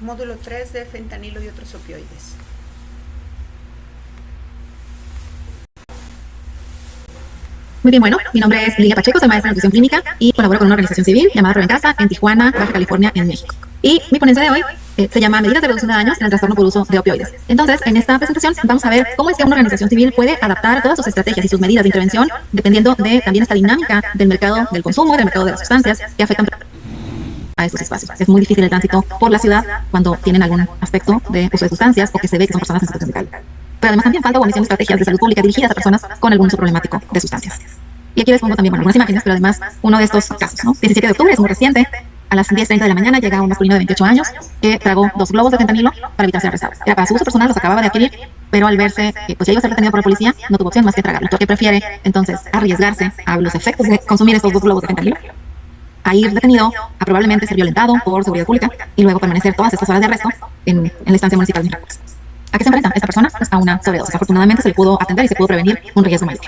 Módulo 3 de fentanilo y otros opioides. Muy bien, bueno, mi nombre es Lidia Pacheco, soy maestra en nutrición clínica y colaboro con una organización civil llamada Provencasa en Tijuana, Baja California, en México. Y mi ponencia de hoy se llama Medidas de reducción de daños en el trastorno por uso de opioides. Entonces, en esta presentación vamos a ver cómo es que una organización civil puede adaptar todas sus estrategias y sus medidas de intervención dependiendo de también esta dinámica del mercado del consumo, del mercado de las sustancias que afectan a estos espacios. Es muy difícil el tránsito por la ciudad cuando tienen algún aspecto de uso de sustancias o que se ve que son personas en situación vital. Pero además también falta guarnición de estrategias de salud pública dirigidas a personas con algún uso problemático de sustancias. Y aquí les pongo también algunas imágenes, pero además uno de estos casos, ¿no? 17 de octubre, es muy reciente. A las 10:30 de la mañana llega un masculino de 28 años que tragó 2 globos de fentanilo para evitar ser arrestado. Era para su uso personal, los acababa de adquirir, pero al verse que pues ya iba a ser detenido por la policía, no tuvo opción más que tragarlo. ¿Por qué prefiere entonces arriesgarse a los efectos de consumir estos 2 globos de fentanilo? A ir detenido, a probablemente ser violentado por seguridad pública y luego permanecer todas estas horas de arresto en la estancia municipal de Miraflores. ¿A qué se enfrenta esta persona? Pues a una sobredosis. Afortunadamente se le pudo atender y se pudo prevenir un riesgo mayor.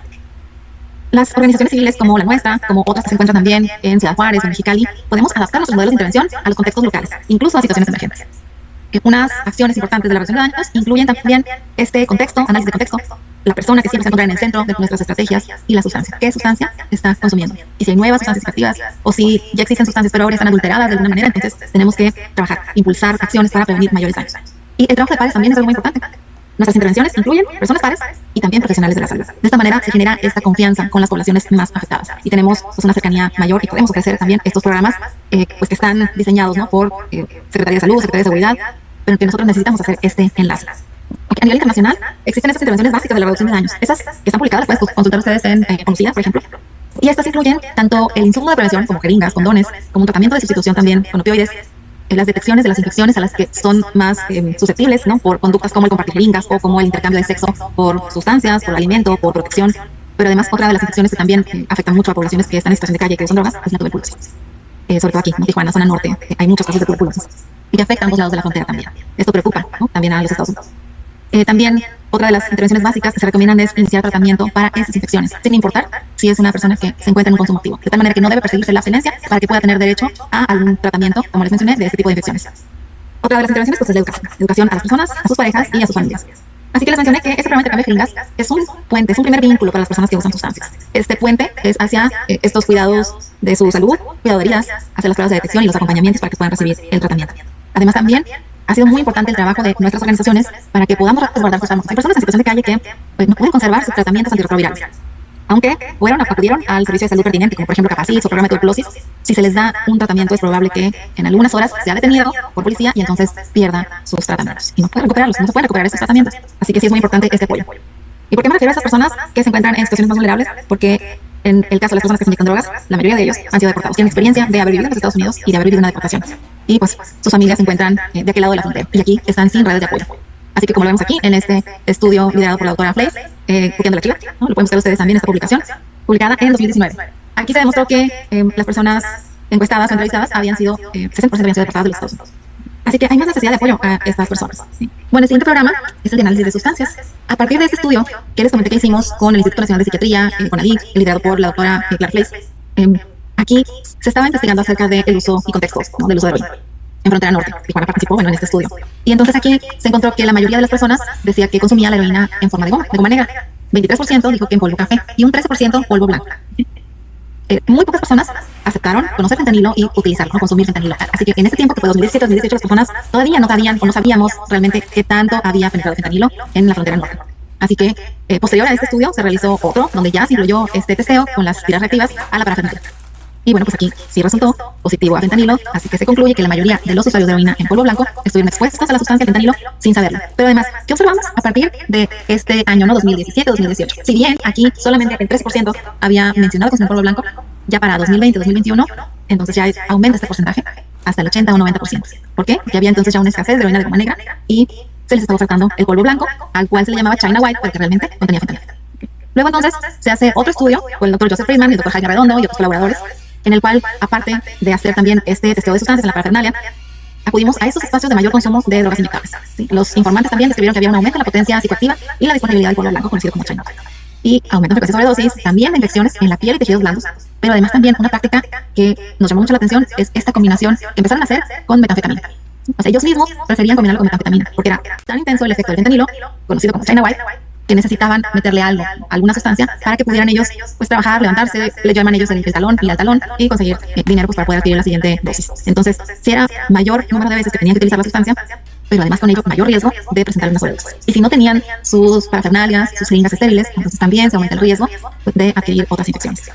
Las organizaciones civiles como la nuestra, como otras que se encuentran también en Ciudad Juárez o en Mexicali, podemos adaptar nuestros modelos de intervención a los contextos locales, incluso a situaciones emergentes. Unas acciones importantes de la reducción de daños incluyen también este contexto, análisis de contexto, la persona que siempre se encuentra en el centro de nuestras estrategias y la sustancia. ¿Qué sustancia está consumiendo? Y si hay nuevas sustancias activas o si ya existen sustancias pero ahora están adulteradas de alguna manera, entonces tenemos que trabajar, impulsar acciones para prevenir mayores daños. Y el trabajo de pares también es algo muy importante. Nuestras intervenciones incluyen personas pares y también profesionales de la salud. De esta manera se genera esta confianza con las poblaciones más afectadas y tenemos pues, una cercanía mayor y podemos ofrecer también estos programas pues, que están diseñados, ¿no? por Secretaría de Salud, Secretaría de Seguridad, pero que nosotros necesitamos hacer este enlace. A nivel internacional existen estas intervenciones básicas de la reducción de daños. Esas que están publicadas las pueden consultar ustedes en ONUCIDA, por ejemplo. Y estas incluyen tanto el insumo de prevención como jeringas, condones, como un tratamiento de sustitución también con opioides, las detecciones de las infecciones a las que son más susceptibles, ¿no? por conductas como el compartir jeringas o como el intercambio de sexo por sustancias, por alimento, por protección. Pero además otra de las infecciones que también afectan mucho a poblaciones que están en situación de calle, que usan drogas, es la tuberculosis. Sobre todo aquí, en Tijuana, zona norte, hay muchos casos de tuberculosis y que afectan a ambos lados de la frontera también. Esto preocupa, ¿no? también a los Estados Unidos. También otra de las intervenciones básicas que se recomiendan es iniciar tratamiento para estas infecciones, sin importar si es una persona que se encuentra en un consumo activo, de tal manera que no debe perseguirse la abstinencia para que pueda tener derecho a algún tratamiento, como les mencioné, de este tipo de infecciones. Otra de las intervenciones pues, es la educación a las personas, a sus parejas y a sus familias. Así que les mencioné que este programa de intercambio de jeringas es un puente, es un primer vínculo para las personas que usan sustancias. Este puente es hacia estos cuidados de su salud, cuidado de heridas, hacia las pruebas de detección y los acompañamientos para que puedan recibir el tratamiento. Además también ha sido muy importante el trabajo de nuestras organizaciones para que podamos resguardar sus fármacos. Hay personas en situación de calle que pues, no pueden conservar sus tratamientos antirretrovirales. Aunque acudieron al servicio de salud pertinente, como por ejemplo Capacit o programa de tuberculosis, si se les da un tratamiento es probable que en algunas horas sea detenido por policía y entonces pierda sus tratamientos. Y no puede recuperarlos, no se pueden recuperar estos tratamientos. Así que sí es muy importante este apoyo. ¿Y por qué me refiero a estas personas que se encuentran en situaciones más vulnerables? Porque en el caso de las personas que se inyectan drogas, la mayoría de ellos han sido deportados. Tienen experiencia de haber vivido en los Estados Unidos y de haber vivido una deportación. Y pues sus familias se encuentran de aquel lado de la frontera y aquí están sin redes de apoyo. Así que como lo vemos aquí en este estudio liderado por la doctora Fleiss, Copiando la Chiva, ¿no? Lo pueden buscar ustedes también esta publicación, publicada en 2019. Aquí se demostró que las personas encuestadas o entrevistadas habían sido, 60% habían sido deportadas de los Estados Unidos. Así que hay más necesidad de apoyo a estas personas. ¿Sí? Bueno, el siguiente programa es el de análisis de sustancias. A partir de este estudio que les comenté que hicimos con el Instituto Nacional de Psiquiatría, con ADIC, liderado por la doctora Clara Fleiss, aquí se estaba investigando acerca del uso y contextos, ¿no? del uso de heroína. En Frontera Norte, Tijuana participó en este estudio. Y entonces aquí se encontró que la mayoría de las personas decía que consumía la heroína en forma de goma negra. 23% dijo que en polvo café y un 13% polvo blanco. Muy pocas personas aceptaron conocer fentanilo y utilizarlo, ¿no? consumir fentanilo. Así que en ese tiempo, que fue 2017-2018, las personas todavía no sabían o no sabíamos realmente qué tanto había penetrado fentanilo en la frontera norte. Así que posterior a este estudio se realizó otro donde ya se incluyó este testeo con las tiras reactivas a la parafernalia. Y bueno, pues aquí sí resultó positivo a fentanilo, así que se concluye que la mayoría de los usuarios de heroína en polvo blanco estuvieron expuestos a la sustancia fentanilo sin saberlo. Pero además, ¿qué observamos a partir de este año, ¿no? 2017-2018? Si bien aquí solamente el 13% había mencionado consumir polvo blanco, ya para 2020-2021, entonces ya aumenta este porcentaje hasta el 80 o 90%. ¿Por qué? Porque había entonces ya una escasez de heroína de goma negra y se les estaba ofertando el polvo blanco, al cual se le llamaba China White, porque realmente contenía fentanilo. Luego entonces se hace otro estudio con el doctor Joseph Friedman, el doctor Jaime Redondo y otros colaboradores, en el cual, aparte de hacer también este testeo de sustancias en la parafernalia, acudimos a esos espacios de mayor consumo de drogas inyectables. ¿Sí? Los informantes también describieron que había un aumento en la potencia psicoactiva y la disponibilidad del polvo blanco, conocido como China. Y aumento en frecuencia de sobredosis, también de infecciones en la piel y tejidos blandos, pero además también una práctica que nos llamó mucho la atención es esta combinación que empezaron a hacer con metanfetamina. O sea, ellos mismos preferían combinarlo con metanfetamina, porque era tan intenso el efecto del fentanilo, conocido como China White, que necesitaban meterle algo, alguna sustancia, para que pudieran ellos pues trabajar, levantarse, le llaman ellos el talón y al talón, y conseguir dinero pues para poder adquirir la siguiente dosis. Entonces, si era mayor número de veces que tenían que utilizar la sustancia, pero además con ello mayor riesgo de presentar una sobredosis. Y si no tenían sus parafernalias, sus jeringas estériles, entonces también se aumenta el riesgo de adquirir otras infecciones.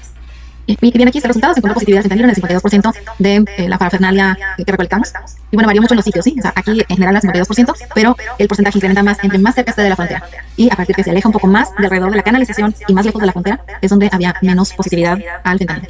Y bien, aquí está el resultado, se encontró positividad de fentanilo en el 52% de la parafernalia que recolectamos. Y bueno, varió mucho en los sitios, ¿sí? O sea, aquí en general el 52%, pero el porcentaje incrementa más entre más cerca esté de la frontera. Y a partir que se aleja un poco más de alrededor de la canalización y más lejos de la frontera, es donde había menos positividad al fentanilo.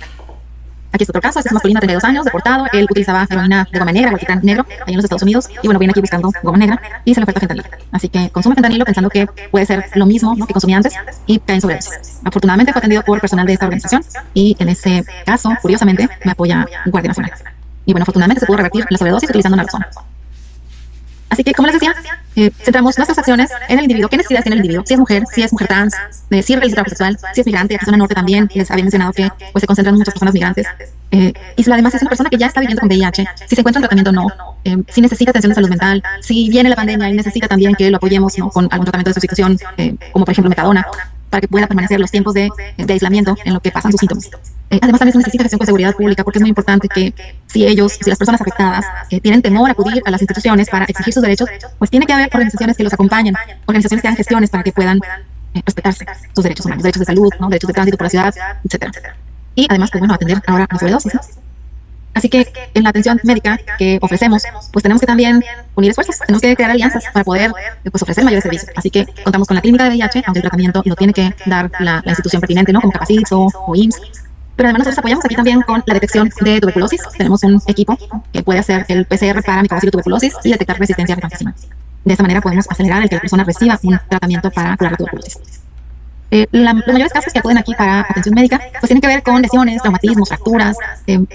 Aquí está otro caso, este es masculino de 32 años, deportado, él utilizaba heroína de goma negra, alquitrán negro, ahí en los Estados Unidos, y bueno, viene aquí buscando goma negra, y se le oferta fentanilo. Así que consume fentanilo pensando que puede ser lo mismo, ¿no?, que consumía antes, y cae en sobredosis. Afortunadamente fue atendido por personal de esta organización, y en ese caso, curiosamente, me apoya Guardia Nacional. Y bueno, afortunadamente se pudo revertir la sobredosis utilizando naloxona. Así que, como les decía, centramos nuestras acciones en el individuo. ¿Qué necesidades tiene el individuo? Si es mujer trans, si es realizadora sexual, si es migrante. Aquí en zona norte también les había mencionado que pues, se concentran muchas personas migrantes. Y si además es una persona que ya está viviendo con VIH, si se encuentra en tratamiento o no, si necesita atención de salud mental, si viene la pandemia y necesita también que lo apoyemos, ¿no?, con algún tratamiento de sustitución, como por ejemplo metadona, para que pueda permanecer los tiempos de aislamiento en lo que pasan sus síntomas. Además también se necesita gestión con seguridad pública, porque es muy importante que si las personas afectadas tienen temor a acudir a las instituciones para exigir sus derechos, pues tiene que haber organizaciones que los acompañen, organizaciones que hagan gestiones para que puedan respetarse sus derechos humanos, derechos de salud, ¿no?, derechos de tránsito por la ciudad, etcétera. Y además, pues bueno, atender ahora la sobredosis, ¿no? Así que en la atención médica que ofrecemos, pues tenemos que también unir esfuerzos, tenemos que crear alianzas para poder pues, ofrecer mayores servicios. Así que contamos con la clínica de VIH, aunque el tratamiento lo tiene que dar la institución pertinente, ¿no?, como Capacit o IMSS. Pero además nosotros apoyamos aquí también con la detección de tuberculosis. Tenemos un equipo que puede hacer el PCR para micobacilo tuberculosis y detectar resistencia rifampicina. De esta manera podemos acelerar el que la persona reciba un tratamiento para curar la tuberculosis. Los mayores casos que acuden aquí para atención médica pues tienen que ver con lesiones, traumatismos, fracturas,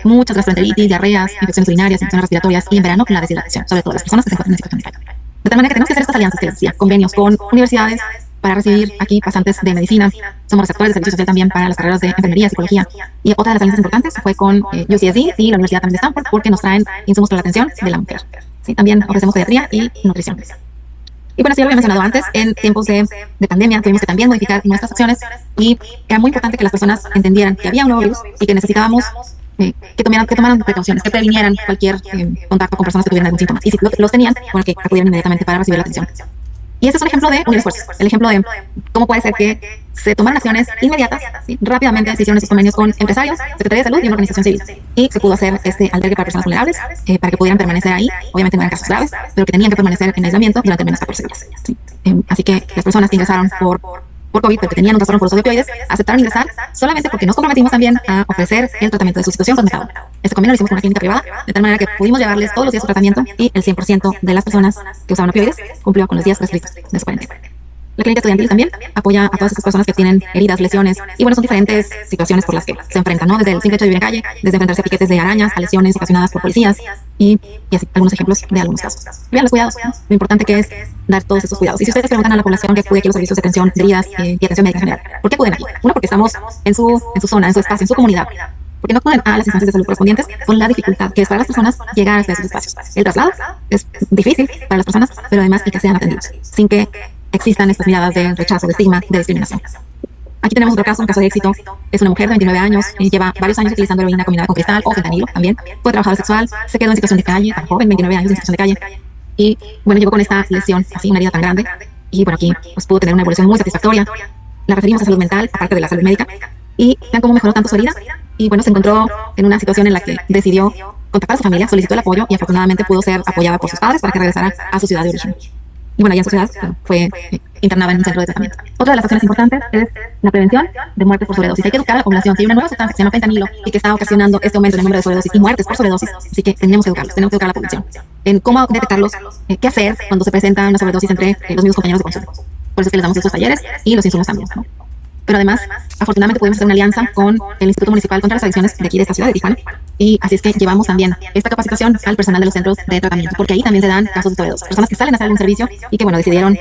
muchas gastroenteritis, diarreas, infecciones urinarias, infecciones respiratorias y en verano la deshidratación, sobre todo las personas que se encuentran en situación de calle. De tal manera que tenemos que hacer estas alianzas que les decía, convenios con universidades para recibir aquí pasantes de medicina. Somos receptores de servicio social también para las carreras de enfermería, psicología. Y otra de las alianzas importantes fue con UCSD y la Universidad también de Stanford, porque nos traen insumos para la atención de la mujer. ¿Sí? También ofrecemos pediatría y nutrición. Y bueno, así ya lo había mencionado antes, en tiempos de pandemia tuvimos que también modificar nuestras acciones y era muy importante que las personas entendieran que había un nuevo virus y que necesitábamos que tomaran precauciones, que previnieran cualquier contacto con personas que tuvieran algún síntoma. Y si los tenían, bueno, que acudieran inmediatamente para recibir la atención. Y este es un ejemplo de unir esfuerzos, el ejemplo de cómo puede ser que se tomaran acciones inmediatas, ¿sí? Rápidamente se hicieron estos convenios con empresarios, Secretaría de Salud y una organización civil. Y se pudo hacer este albergue para personas vulnerables, para que pudieran permanecer ahí, obviamente no eran casos graves, pero que tenían que permanecer en aislamiento durante al menos 14 días. ¿Sí? Así que las personas que ingresaron por COVID, pero que tenían un trastorno por uso de opioides, aceptaron ingresar solamente porque nos comprometimos también a ofrecer el tratamiento de sustitución con metadona. Este convenio lo hicimos con una clínica privada, de tal manera que pudimos llevarles todos los días su tratamiento y el 100% de las personas que usaban opioides cumplió con los días prescritos de su cuarentena. La clínica estudiantil también apoya a todas estas personas que tienen heridas, lesiones, y bueno, son diferentes situaciones por las que se enfrentan, ¿no? Desde el simple hecho de vivir en calle, desde enfrentarse a piquetes de arañas, a lesiones ocasionadas por policías, y así, algunos ejemplos de algunos casos. Vean los cuidados, lo importante que es dar todos estos cuidados. Y si ustedes preguntan a la población que acude aquí a los servicios de atención de heridas y atención médica en general, ¿por qué acuden aquí? Uno, porque estamos en su zona, en su espacio, en su comunidad. Porque no acuden a las instancias de salud correspondientes con la dificultad que es para las personas llegar hasta esos espacios. El traslado es difícil para las personas, pero además y que sean atendidos, sin que existan estas miradas de rechazo, de estigma, de discriminación. Aquí tenemos otro caso, un caso de éxito. Es una mujer de 29 años, lleva varios años utilizando heroína combinada con cristal o fentanilo también. Fue trabajadora sexual, se quedó en situación de calle, tan joven, 29 años en situación de calle. Y bueno, llegó con esta lesión, así, una herida tan grande. Y bueno, aquí pues, pudo tener una evolución muy satisfactoria. La referimos a salud mental, aparte de la salud médica. Y vean cómo mejoró tanto su herida. Y bueno, se encontró en una situación en la que decidió contactar a su familia, solicitó el apoyo y afortunadamente pudo ser apoyada por sus padres para que regresara a su ciudad de origen. Y bueno, allá en su ciudad fue internada en un centro de tratamiento. Otra de las acciones importantes es la prevención de muertes por sobredosis. Hay que educar a la población. Si hay una nueva sustancia que se llama fentanilo y que está ocasionando este aumento en el número de sobredosis y muertes por sobredosis, así que tenemos que educarlos, tenemos que educar a la población en cómo detectarlos, qué hacer cuando se presenta una sobredosis entre los mismos compañeros de consulta. Por eso es que les damos estos talleres y los insumos también, ¿no? Pero además, afortunadamente pudimos hacer una alianza con el Instituto Municipal contra las Adicciones de aquí de esta ciudad de Tijuana. Y así es que llevamos también esta capacitación al personal de los centros de tratamiento, porque ahí también se dan casos de sobredosis. Personas que salen a hacer algún servicio y que, bueno, decidieron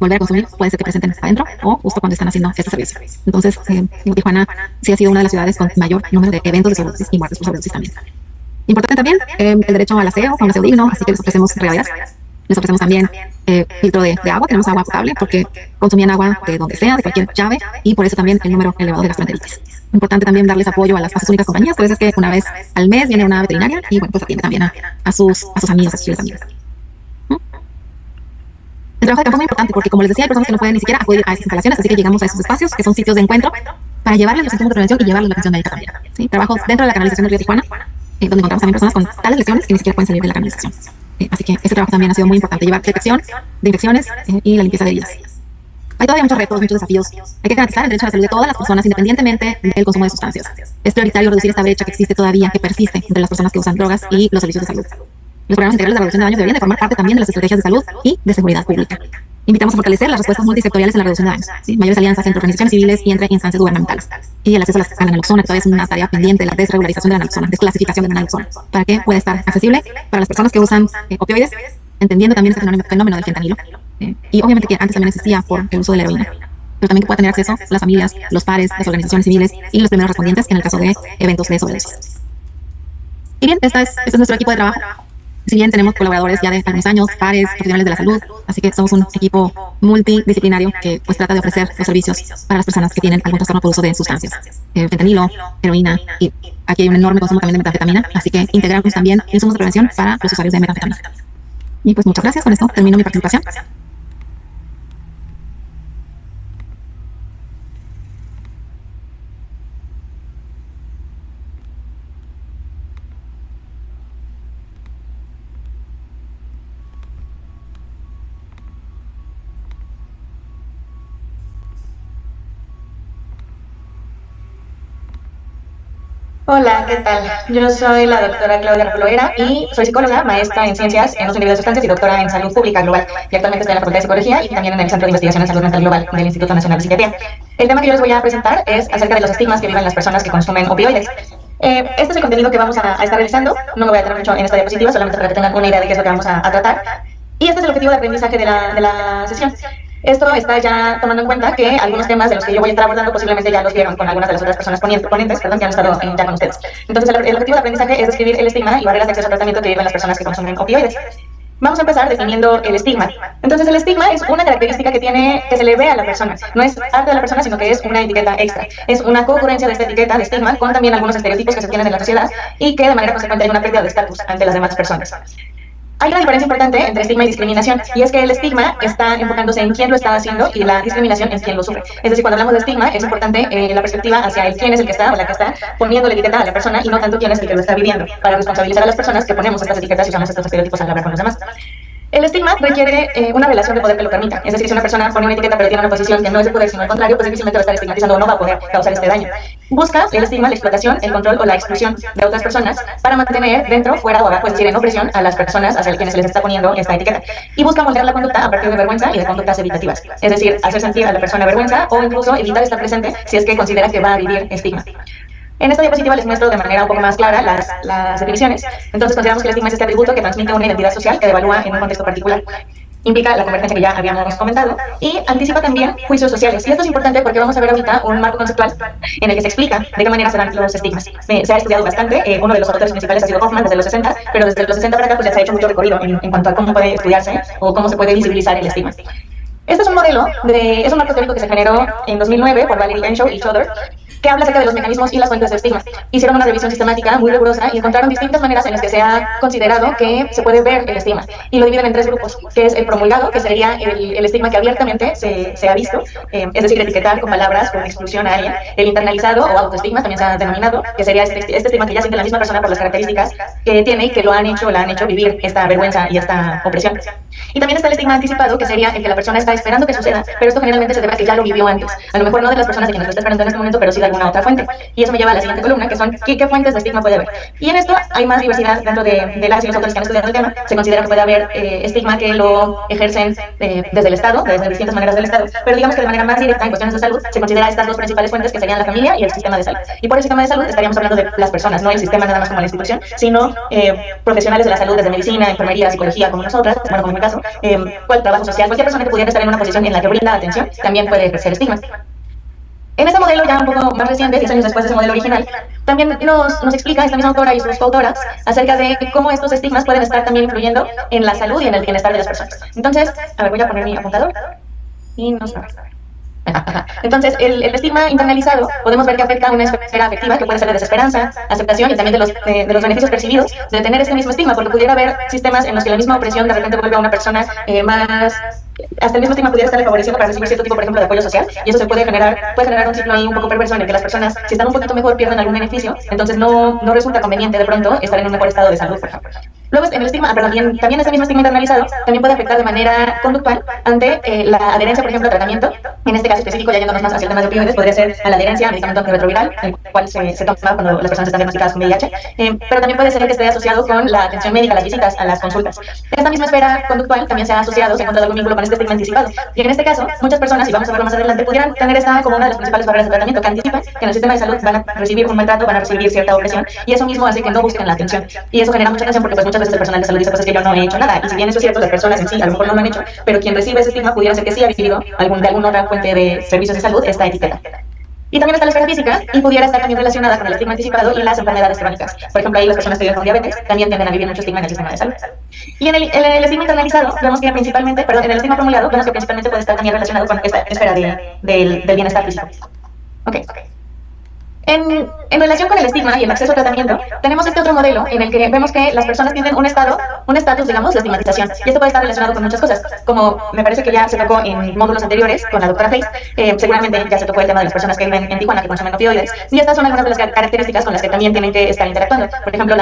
volver a consumir, puede ser que presenten adentro o justo cuando están haciendo este servicio. Entonces, Tijuana sí ha sido una de las ciudades con mayor número de eventos de sobredosis y muertes por sobredosis también. Importante también el derecho al aseo, a un aseo digno, así que les ofrecemos regaderas. Les ofrecemos también filtro de agua, tenemos agua potable porque consumían agua de donde sea, de cualquier llave, y por eso también el número elevado de gastroenteritis. Importante también darles apoyo a sus únicas compañías, por eso es que una vez al mes viene una veterinaria y bueno, pues atiende también a sus amigos, a sus fieles amigos. El trabajo de campo es muy importante porque, como les decía, hay personas que no pueden ni siquiera acudir a esas instalaciones, así que llegamos a esos espacios que son sitios de encuentro para llevarles los insumos de prevención y llevarles la atención médica también. ¿Sí? Trabajos dentro de la canalización del río Tijuana, donde encontramos también personas con tales lesiones que ni siquiera pueden salir de la canalización. Así que ese trabajo también ha sido muy importante, llevar detección de infecciones y la limpieza de heridas. Hay todavía muchos retos, muchos desafíos. Hay que garantizar el derecho a la salud de todas las personas independientemente del consumo de sustancias. Es prioritario reducir esta brecha que existe todavía, que persiste entre las personas que usan drogas y los servicios de salud. Los programas integrales de reducción de daños deberían de formar parte también de las estrategias de salud y de seguridad pública. Invitamos a fortalecer las respuestas multisectoriales en la reducción de daños, ¿sí? Mayores alianzas entre organizaciones civiles y entre instancias gubernamentales. Y el acceso a la naloxona, que todavía es una tarea pendiente, la desregularización de la naloxona, desclasificación de la naloxona, para que pueda estar accesible para las personas que usan opioides, entendiendo también este fenómeno del fentanilo. Y obviamente que antes también existía por el uso de la heroína, pero también que pueda tener acceso las familias, los pares, las organizaciones civiles y los primeros respondientes en el caso de eventos de sobredosis. Y bien, este es nuestro equipo de trabajo. Si bien tenemos colaboradores ya de algunos años, pares, profesionales de la salud, así que somos un equipo multidisciplinario que pues trata de ofrecer los servicios para las personas que tienen algún trastorno por uso de sustancias, fentanilo, heroína, y aquí hay un enorme consumo también de metanfetamina, así que integramos también insumos de prevención para los usuarios de metanfetamina. Y pues muchas gracias, con esto termino mi participación. Hola, ¿qué tal? Yo soy la doctora Claudia Raploera y soy psicóloga, maestra en ciencias en uso individual de sustancias y doctora en salud pública global. Y actualmente estoy en la Facultad de Psicología y también en el Centro de Investigación en Salud Mental Global del Instituto Nacional de Psiquiatría. El tema que yo les voy a presentar es acerca de los estigmas que viven las personas que consumen opioides. Este es el contenido que vamos a estar realizando. No me voy a detener mucho en esta diapositiva, solamente para que tengan una idea de qué es lo que vamos a tratar. Y este es el objetivo de aprendizaje de la sesión. Esto está ya tomando en cuenta que algunos temas de los que yo voy a estar abordando posiblemente ya los vieron con algunas de las otras personas ponentes, que han estado ya con ustedes. Entonces, el objetivo de aprendizaje es describir el estigma y barreras de acceso al tratamiento que viven las personas que consumen opioides. Vamos a empezar definiendo el estigma. Entonces, el estigma es una característica que se le ve a la persona. No es parte de la persona, sino que es una etiqueta extra. Es una concurrencia de esta etiqueta de estigma con también algunos estereotipos que se tienen en la sociedad y que de manera consecuente hay una pérdida de estatus ante las demás personas. Hay una diferencia importante entre estigma y discriminación, y es que el estigma está enfocándose en quién lo está haciendo y la discriminación en quién lo sufre. Es decir, cuando hablamos de estigma, es importante la perspectiva hacia el quién es el que está o la que está poniendo la etiqueta a la persona y no tanto quién es el que lo está viviendo, para responsabilizar a las personas que ponemos estas etiquetas y usamos estos estereotipos al hablar con los demás. El estigma requiere una relación de poder que lo permita. Es decir, si una persona pone una etiqueta pero tiene una posición que no es de poder, sino al contrario, pues difícilmente va a estar estigmatizando o no va a poder causar este daño. Busca el estigma, la explotación, el control o la exclusión de otras personas para mantener dentro, fuera o abajo, es decir, en opresión a las personas hacia quienes se les está poniendo esta etiqueta. Y busca moldear la conducta a partir de vergüenza y de conductas evitativas. Es decir, hacer sentir a la persona vergüenza o incluso evitar estar presente si es que considera que va a vivir estigma. En esta diapositiva les muestro de manera un poco más clara las definiciones. Entonces consideramos que el estigma es este atributo que transmite una identidad social que devalúa en un contexto particular. Implica la convergencia que ya habíamos comentado y anticipa también juicios sociales. Y esto es importante porque vamos a ver ahorita un marco conceptual en el que se explica de qué manera se dan los estigmas. Se ha estudiado bastante, uno de los autores principales ha sido Hoffman desde los 60, pero desde los 60 para acá pues ya se ha hecho mucho recorrido en cuanto a cómo puede estudiarse o cómo se puede visibilizar el estigma. Este es un modelo, es un marco teórico que se generó en 2009 por Valerie Henshaw y Schroeder, que habla acerca de los mecanismos y las fuentes del estigma. Hicieron una revisión sistemática muy rigurosa y encontraron distintas maneras en las que se ha considerado que se puede ver el estigma. Y lo dividen en tres grupos, que es el promulgado, que sería el estigma que abiertamente se ha visto, es decir, etiquetar con palabras, con exclusión a alguien. El internalizado o autoestigma también se ha denominado, que sería este estigma que ya siente la misma persona por las características que tiene y que la han hecho vivir esta vergüenza y esta opresión. Y también está el estigma anticipado, que sería el que la persona está esperando que suceda, pero esto generalmente se debe a que ya lo vivió antes. A lo mejor no de las personas de quienes lo está esperando en este momento, pero sí de alguna otra fuente. Y eso me lleva a la siguiente columna, que son qué fuentes de estigma puede haber. Y en esto hay más diversidad dentro de las y los autores que han estudiado el tema. Se considera que puede haber estigma que lo ejercen desde el Estado, desde distintas maneras del Estado, pero digamos que de manera más directa en cuestiones de salud se considera estas dos principales fuentes, que serían la familia y el sistema de salud. Y por el sistema de salud estaríamos hablando de las personas, no el sistema nada más como la institución, sino profesionales de la salud desde medicina, enfermería, psicología, como nosotras, bueno, como en mi caso, trabajo social, cualquier persona que pudiera estar en una posición en la que brinda atención también puede ejercer estigma. En este modelo ya un poco más reciente, 10 años después de ese modelo original, también nos explica esta misma autora y sus coautoras acerca de cómo estos estigmas pueden estar también influyendo en la salud y en el bienestar de las personas. Entonces, a ver, voy a poner mi apuntador y nos va. Entonces, el estigma internalizado podemos ver que afecta a una esfera afectiva que puede ser de desesperanza, aceptación y también de los beneficios percibidos de tener este mismo estigma, porque pudiera haber sistemas en los que la misma opresión de repente vuelve a una persona más... Hasta el mismo estigma pudiera estarle favoreciendo para recibir cierto tipo, por ejemplo, de apoyo social, y eso puede generar un ciclo ahí un poco perverso en el que las personas, si están un poquito mejor, pierden algún beneficio, entonces no resulta conveniente de pronto estar en un mejor estado de salud, por ejemplo. Luego, en el estigma, también este mismo estigma internalizado también puede afectar de manera conductual ante la adherencia, por ejemplo, al tratamiento. En este caso específico, ya yéndonos más hacia el tema de opioides, podría ser a la adherencia al medicamento antirretroviral, el cual se toma cuando las personas están diagnosticadas con VIH, pero también puede ser que esté asociado con la atención médica, las visitas, a las consultas. Esta misma esfera conductual también se ha asociado, se ha encontrado algún vínculo con este estigma anticipado. Y en este caso, muchas personas, y vamos a verlo más adelante, pudieran tener esta como una de las principales barreras de tratamiento, que anticipan que en el sistema de salud van a recibir un maltrato, van a recibir cierta opresión, y eso mismo hace que no busquen la atención. Y eso genera mucha tensión porque pues muchas veces el personal de salud dice, pues es que yo no he hecho nada. Y si bien eso es cierto, las personas en sí a lo mejor no lo han hecho, pero quien recibe ese estigma pudiera ser que sí ha recibido de alguna otra fuente de servicios de salud esta etiqueta. Y también está la esfera física y pudiera estar también relacionada con el estigma anticipado y las enfermedades crónicas. Por ejemplo, ahí las personas que viven con diabetes también tienden a vivir mucho estigma en el sistema de salud. Y en el estigma internalizado, vemos que principalmente, en el estigma formulado, vemos que principalmente puede estar también relacionado con esta esfera del bienestar físico. Ok. En relación con el estigma y el acceso al tratamiento, tenemos este otro modelo en el que vemos que las personas tienen un estatus, digamos, de estigmatización. Y esto puede estar relacionado con muchas cosas, como me parece que ya se tocó en módulos anteriores con la doctora Face, seguramente ya se tocó el tema de las personas que viven en Tijuana que consumen opioides. Y estas son algunas de las características con las que también tienen que estar interactuando. Por ejemplo,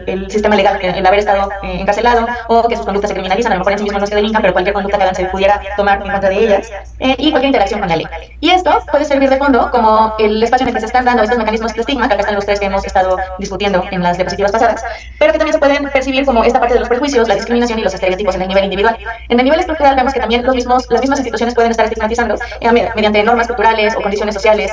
el sistema legal, el haber estado encarcelado, o que sus conductas se criminalizan, a lo mejor en sí mismo no se delincan, pero cualquier conducta que hagan se pudiera tomar en contra de ellas, y cualquier interacción con la ley. Y esto puede servir de fondo como el espacio en el que se están dando estos mecanismos de estigma, que acá están los tres que hemos estado discutiendo en las diapositivas pasadas, pero que también se pueden percibir como esta parte de los prejuicios, la discriminación y los estereotipos en el nivel individual. En el nivel estructural vemos que también las mismas instituciones pueden estar estigmatizando mediante normas culturales o condiciones sociales,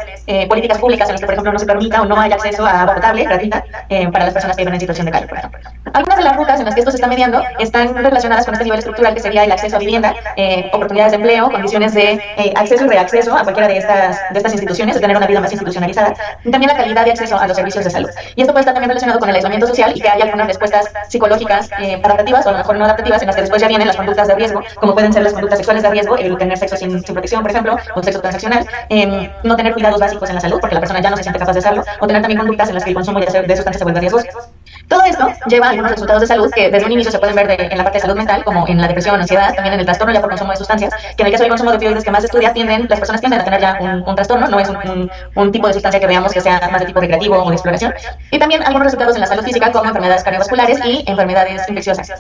políticas públicas en las que, por ejemplo, no se permita o no haya acceso a agua potable gratuita para las personas que viven en situación de calle, por ejemplo. Algunas de las rutas en las que esto se está mediando están relacionadas con este nivel estructural, que sería el acceso a vivienda, oportunidades de empleo, condiciones de acceso y reacceso a cualquiera de estas instituciones, de tener una vida más institucionalizada, y también la calidad de acceso a los servicios de salud. Y esto puede estar también relacionado con el aislamiento social y que hay algunas respuestas psicológicas adaptativas o a lo mejor no adaptativas, en las que después ya vienen las conductas de riesgo, como pueden ser las conductas sexuales de riesgo, el tener sexo sin protección, por ejemplo, o sexo transaccional, no tener cuidados básicos en la salud porque la persona ya no se siente capaz de hacerlo, o tener también conductas en las que el consumo de sustancias se vuelve riesgoso. Todo esto lleva a algunos resultados de salud que desde un inicio se pueden ver en la parte de salud mental, como en la depresión, ansiedad, también en el trastorno ya por consumo de sustancias, que en el caso del consumo de opioides que más se estudia, las personas tienden a tener ya un trastorno, no es un tipo de sustancia que veamos que sea más de tipo recreativo o de exploración. Y también algunos resultados en la salud física, como enfermedades cardiovasculares y enfermedades infecciosas.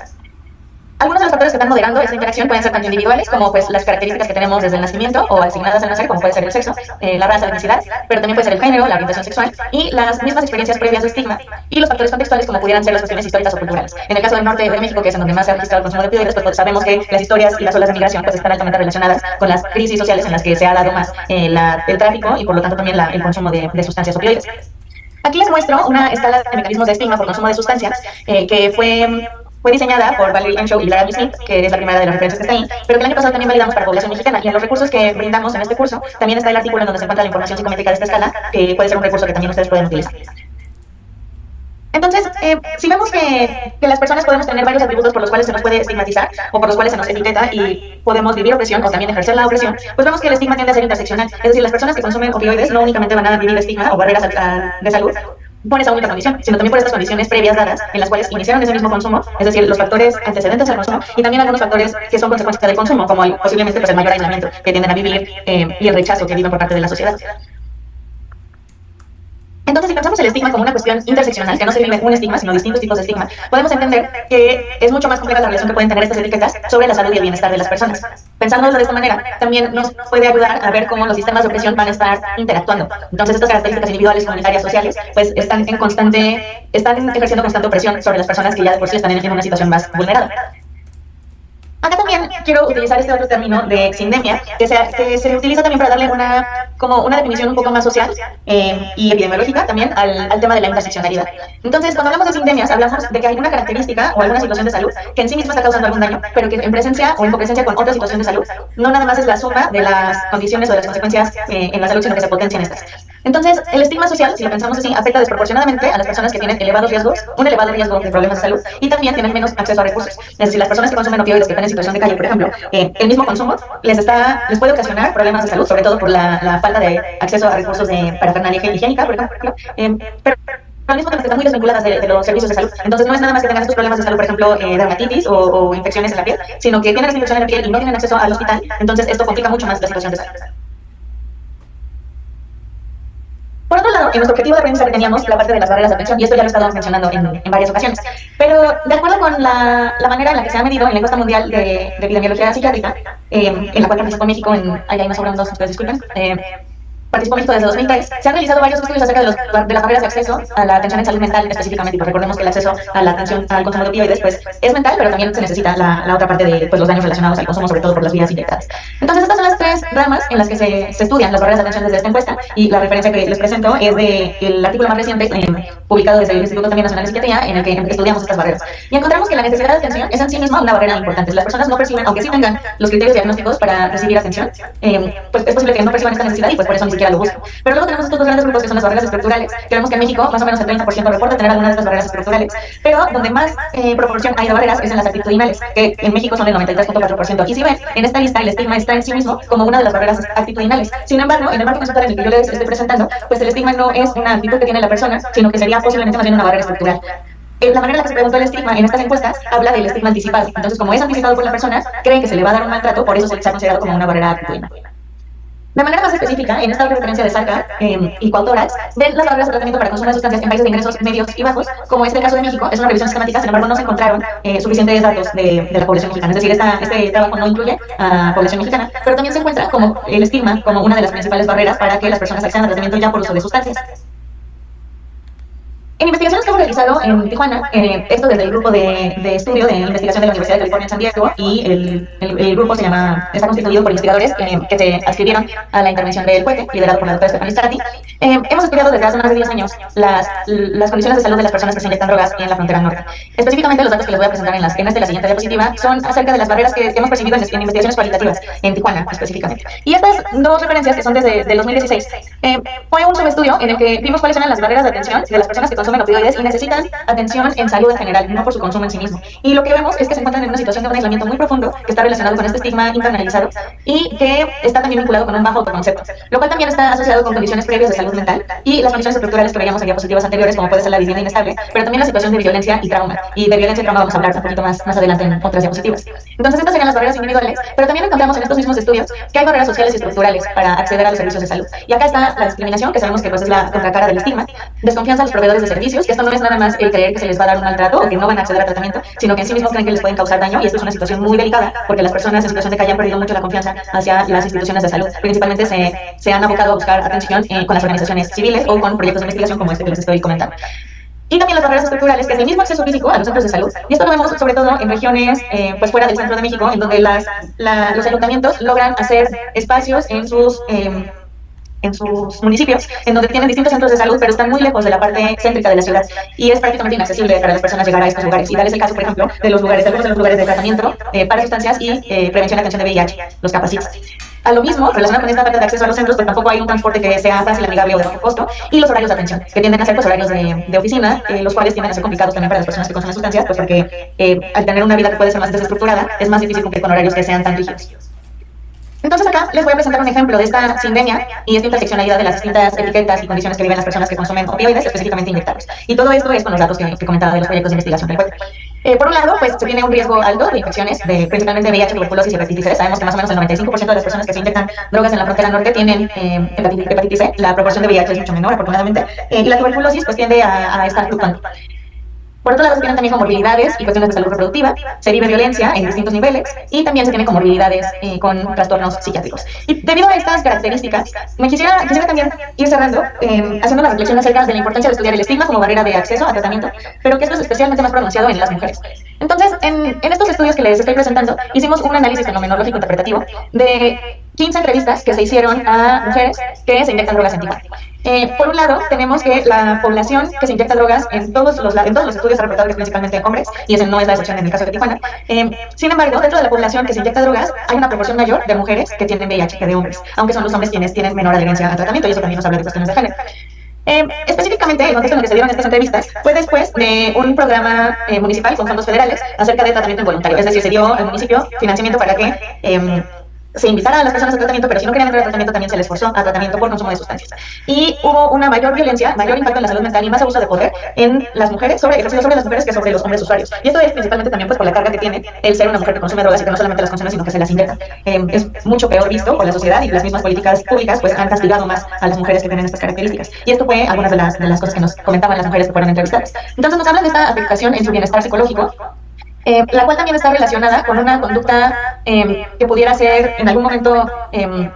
Algunos de los factores que están moderando esta interacción pueden ser tanto individuales, como pues las características que tenemos desde el nacimiento o asignadas al nacer, como puede ser el sexo, la raza, la etnicidad, pero también puede ser el género, la orientación sexual y las mismas experiencias previas de estigma, y los factores contextuales, como pudieran ser las cuestiones históricas o culturales. En el caso del norte de México, que es en donde más se ha registrado el consumo de opioides, pues sabemos que las historias y las olas de migración pues están altamente relacionadas con las crisis sociales en las que se ha dado más el tráfico y por lo tanto también el consumo de sustancias opioides. Aquí les muestro una escala de mecanismos de estigma por consumo de sustancias que fue diseñada por Valerie Enshow y Lara B. Smith, que es la primera de las referencias que está ahí, pero que el año pasado también validamos para población mexicana. Y en los recursos que brindamos en este curso también está el artículo en donde se encuentra la información psicométrica de esta escala, que puede ser un recurso que también ustedes pueden utilizar. Entonces, si vemos que las personas podemos tener varios atributos por los cuales se nos puede estigmatizar o por los cuales se nos etiqueta y podemos vivir opresión o también ejercer la opresión, pues vemos que el estigma tiende a ser interseccional. Es decir, las personas que consumen opioides no únicamente van a vivir estigma o barreras de salud por esa única condición, sino también por estas condiciones previas dadas en las cuales iniciaron ese mismo consumo, es decir, los factores antecedentes al consumo y también algunos factores que son consecuencia del consumo, como posiblemente pues, el mayor aislamiento que tienden a vivir y el rechazo que viven por parte de la sociedad. Entonces, si pensamos el estigma como una cuestión interseccional, que no se vive un estigma, sino distintos tipos de estigma, podemos entender que es mucho más compleja la relación que pueden tener estas etiquetas sobre la salud y el bienestar de las personas. Pensándolo de esta manera, también nos puede ayudar a ver cómo los sistemas de opresión van a estar interactuando. Entonces, estas características individuales, comunitarias, sociales, pues están ejerciendo constante opresión sobre las personas que ya de por sí están en una situación más vulnerable. Acá también quiero utilizar este otro término de sindemia, que se utiliza también para darle como una definición un poco más social y epidemiológica también al tema de la interseccionalidad. Entonces, cuando hablamos de sindemias, hablamos de que hay una característica o alguna situación de salud que en sí misma está causando algún daño, pero que en presencia o en copresencia con otra situación de salud, no nada más es la suma de las condiciones o de las consecuencias en la salud, sino que se potencian estas. Entonces, el estigma social, si lo pensamos así, afecta desproporcionadamente a las personas que tienen elevados riesgos, un elevado riesgo de problemas de salud y también tienen menos acceso a recursos. Es decir, las personas que consumen opioides, que están en situación de calle, por ejemplo, el mismo consumo les puede ocasionar problemas de salud, sobre todo por la falta de acceso a recursos de parafernalia higiénica, por ejemplo, pero al mismo tiempo están muy desvinculadas de los servicios de salud. Entonces no es nada más que tengan estos problemas de salud, por ejemplo, dermatitis o infecciones en la piel, sino que tienen esa infección en la piel y no tienen acceso al hospital, entonces esto complica mucho más la situación de salud. Por otro lado, en nuestro objetivo de aprendizaje teníamos la parte de las barreras de atención, y esto ya lo he estado mencionando en varias ocasiones. Pero de acuerdo con la manera en la que se ha medido en la encuesta mundial de epidemiología psiquiátrica, en la cual participó México, ahí hay más sobre dos, ustedes disculpen, participó México desde 2003, se han realizado varios estudios acerca de las barreras de acceso a la atención en salud mental específicamente, y pues recordemos que el acceso a la atención al consumo de opioides pues, es mental, pero también se necesita la otra parte de pues, los daños relacionados al consumo, sobre todo por las vías inyectadas. Entonces estas son las tres ramas en las que se estudian las barreras de atención desde esta encuesta, y la referencia que les presento es del artículo más reciente publicado desde el Instituto también Nacional de Psiquiatría, en el que estudiamos estas barreras. Y encontramos que la necesidad de atención es en sí misma una barrera importante. Las personas no perciben, aunque sí tengan los criterios diagnósticos para recibir atención, pues es posible que no perciban esta necesidad y pues por eso ni siquiera lo buscan. Pero luego tenemos estos dos grandes grupos que son las barreras estructurales. Creemos que en México más o menos el 30% reporta tener alguna de estas barreras estructurales, pero donde más proporción hay de barreras es en las actitudinales, que en México son el 93.4%. Y si ven, en esta lista el estigma está en sí mismo como una de las barreras actitudinales. Sin embargo, en el marco conceptual en el que yo les estoy presentando, pues el estigma no es una actitud que tiene la persona, sino que sería posiblemente más bien una barrera estructural. La manera en la que se preguntó el estigma en estas encuestas habla del estigma anticipado. Entonces, como es anticipado por la persona, creen que se le va a dar un maltrato, por eso se ha considerado como una barrera actitudinal. De manera más específica, en esta otra referencia de Sarkar y coautoras, ven las barreras de tratamiento para consumo de sustancias en países de ingresos medios y bajos, como es el caso de México. Es una revisión sistemática, sin embargo no se encontraron suficientes datos de la población mexicana. Es decir, este trabajo no incluye a población mexicana, pero también se encuentra como el estigma como una de las principales barreras para que las personas accedan al tratamiento ya por uso de sustancias. En investigaciones que hemos realizado en Tijuana, esto desde el grupo de estudio de investigación de la Universidad de California en San Diego, y el grupo está constituido por investigadores que se adscribieron a la intervención del CUETE, liderado por la doctora Stephanie Strati. Hemos estudiado desde hace más de 10 años las condiciones de salud de las personas que se inyectan drogas en la frontera norte. Específicamente, los datos que les voy a presentar en la siguiente diapositiva son acerca de las barreras que hemos percibido en investigaciones cualitativas en Tijuana específicamente. Y estas dos referencias, que son desde el 2016, fue un subestudio en el que vimos cuáles eran las barreras de atención de las personas que consumen opioides y necesitan atención en salud en general, no por su consumo en sí mismo. Y lo que vemos es que se encuentran en una situación de un aislamiento muy profundo que está relacionado con este estigma internalizado y que está también vinculado con un bajo autoconcepto, lo cual también está asociado con condiciones previas de salud mental y las condiciones estructurales que veíamos en diapositivas anteriores, como puede ser la vivienda inestable, pero también la situación de violencia y trauma. Y de violencia y trauma vamos a hablar un poquito más adelante en otras diapositivas. Entonces estas serían las barreras individuales, pero también encontramos en estos mismos estudios que hay barreras sociales y estructurales para acceder a los servicios de salud. Y acá está la discriminación, que sabemos que pues, es la contracara del estigma, desconfianza a los proveedores de servicios, que esto no es nada más el creer que se les va a dar un maltrato o que no van a acceder al tratamiento, sino que en sí mismos creen que les pueden causar daño, y esto es una situación muy delicada porque las personas en situación de calle han perdido mucho la confianza hacia las instituciones de salud. Principalmente se han abocado a buscar atención con las organizaciones civiles o con proyectos de investigación como este que les estoy comentando. Y también las barreras estructurales, que es el mismo acceso físico a los centros de salud. Y esto lo vemos sobre todo en regiones pues fuera del centro de México, en donde los ayuntamientos logran hacer espacios en sus municipios, en donde tienen distintos centros de salud, pero están muy lejos de la parte céntrica de la ciudad, y es prácticamente inaccesible para las personas llegar a estos lugares. Y tal es el caso, por ejemplo, de algunos de los lugares de tratamiento para sustancias y prevención y atención de VIH, los CAPACITs. A lo mismo, relacionado con esta parte de acceso a los centros, pues tampoco hay un transporte que sea fácil, amigable o de bajo costo, y los horarios de atención, que tienden a ser pues, horarios de oficina, los cuales tienden a ser complicados también para las personas que consumen sustancias, pues porque al tener una vida que puede ser más desestructurada, es más difícil cumplir con horarios que sean tan rígidos. Entonces acá les voy a presentar un ejemplo de esta sindemia y esta interseccionalidad de las distintas etiquetas y condiciones que viven las personas que consumen opioides, específicamente inyectados. Y todo esto es con los datos que comentaba de los proyectos de investigación del CUETE. Por un lado, pues se tiene un riesgo alto de infecciones, principalmente VIH, tuberculosis y hepatitis C. Sabemos que más o menos el 95% de las personas que se inyectan drogas en la frontera norte tienen hepatitis C. La proporción de VIH es mucho menor, afortunadamente, y la tuberculosis pues tiende a estar fluctuando. Por otro lado, se tienen también comorbilidades y cuestiones de salud reproductiva, se vive violencia en distintos niveles y también se tienen comorbilidades con trastornos psiquiátricos. Y debido a estas características, quisiera también ir cerrando haciendo una reflexión acerca de la importancia de estudiar el estigma como barrera de acceso a tratamiento, pero que esto es especialmente más pronunciado en las mujeres. Entonces, en estos estudios que les estoy presentando, hicimos un análisis fenomenológico interpretativo de 15 entrevistas que se hicieron a mujeres que se inyectan drogas en Tijuana. Por un lado, tenemos que la población que se inyecta drogas en todos los estudios se ha reportado que es principalmente hombres, y ese no es la excepción en el caso de Tijuana. Sin embargo, dentro de la población que se inyecta drogas, hay una proporción mayor de mujeres que tienen VIH que de hombres, aunque son los hombres quienes tienen menor adherencia al tratamiento, y eso también nos habla de cuestiones de género. Específicamente, el contexto en el que se dieron estas entrevistas fue después de un programa municipal con fondos federales acerca de tratamiento involuntario. Es decir, se dio al municipio financiamiento para que se invitara a las personas al tratamiento, pero si no querían entrar al tratamiento también se les forzó a tratamiento por consumo de sustancias. Y hubo una mayor violencia, mayor impacto en la salud mental y más abuso de poder en las mujeres, ejercido sobre las mujeres que sobre los hombres usuarios. Y esto es principalmente también pues por la carga que tiene el ser una mujer que consume drogas y que no solamente las consume, sino que se las inyecta. Es mucho peor visto por la sociedad, y las mismas políticas públicas pues han castigado más a las mujeres que tienen estas características. Y esto fue algunas de las cosas que nos comentaban las mujeres que fueron entrevistadas. Entonces nos hablan de esta afectación en su bienestar psicológico, la cual también está relacionada con una conducta que pudiera ser en algún momento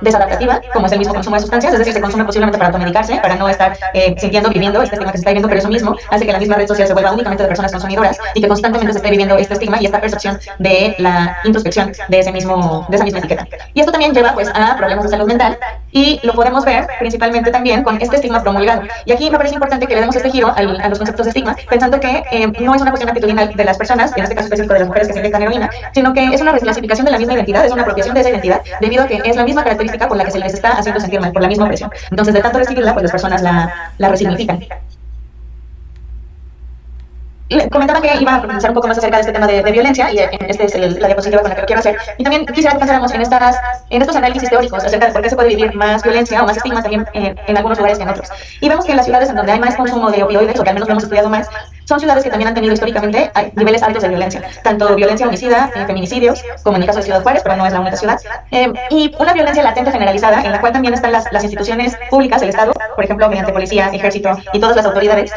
desadaptativa, como es el mismo consumo de sustancias, es decir, se consume posiblemente para automedicarse, para no estar sintiendo, viviendo este estigma que se está viviendo, pero eso mismo hace que la misma red social se vuelva únicamente de personas consumidoras y que constantemente se esté viviendo este estigma y esta percepción de la introspección de esa misma etiqueta. Y esto también lleva pues a problemas de salud mental, y lo podemos ver principalmente también con este estigma promulgado. Y aquí me parece importante que le demos este giro a los conceptos de estigma, pensando que no es una cuestión actitudinal de las personas, en este caso específico de las mujeres que se inyectan heroína, sino que es una reclasificación de la misma identidad, es una apropiación de esa identidad, debido a que es la misma característica por la que se les está haciendo sentir mal, por la misma opresión. Entonces, de tanto recibirla, pues las personas la resignifican. Comentaba que iba a profundizar un poco más acerca de este tema de violencia, y este es la diapositiva con la que lo quiero hacer. Y también quisiera que pensáramos en estos análisis teóricos acerca de por qué se puede vivir más violencia o más estigma también en algunos lugares que en otros. Y vemos que en las ciudades en donde hay más consumo de opioides, o que al menos lo hemos estudiado más, son ciudades que también han tenido históricamente niveles altos de violencia, tanto violencia homicida, feminicidios, como en el caso de Ciudad Juárez, pero no es la única ciudad, y una violencia latente generalizada, en la cual también están las instituciones públicas, el Estado, por ejemplo, mediante policía, ejército y todas las autoridades,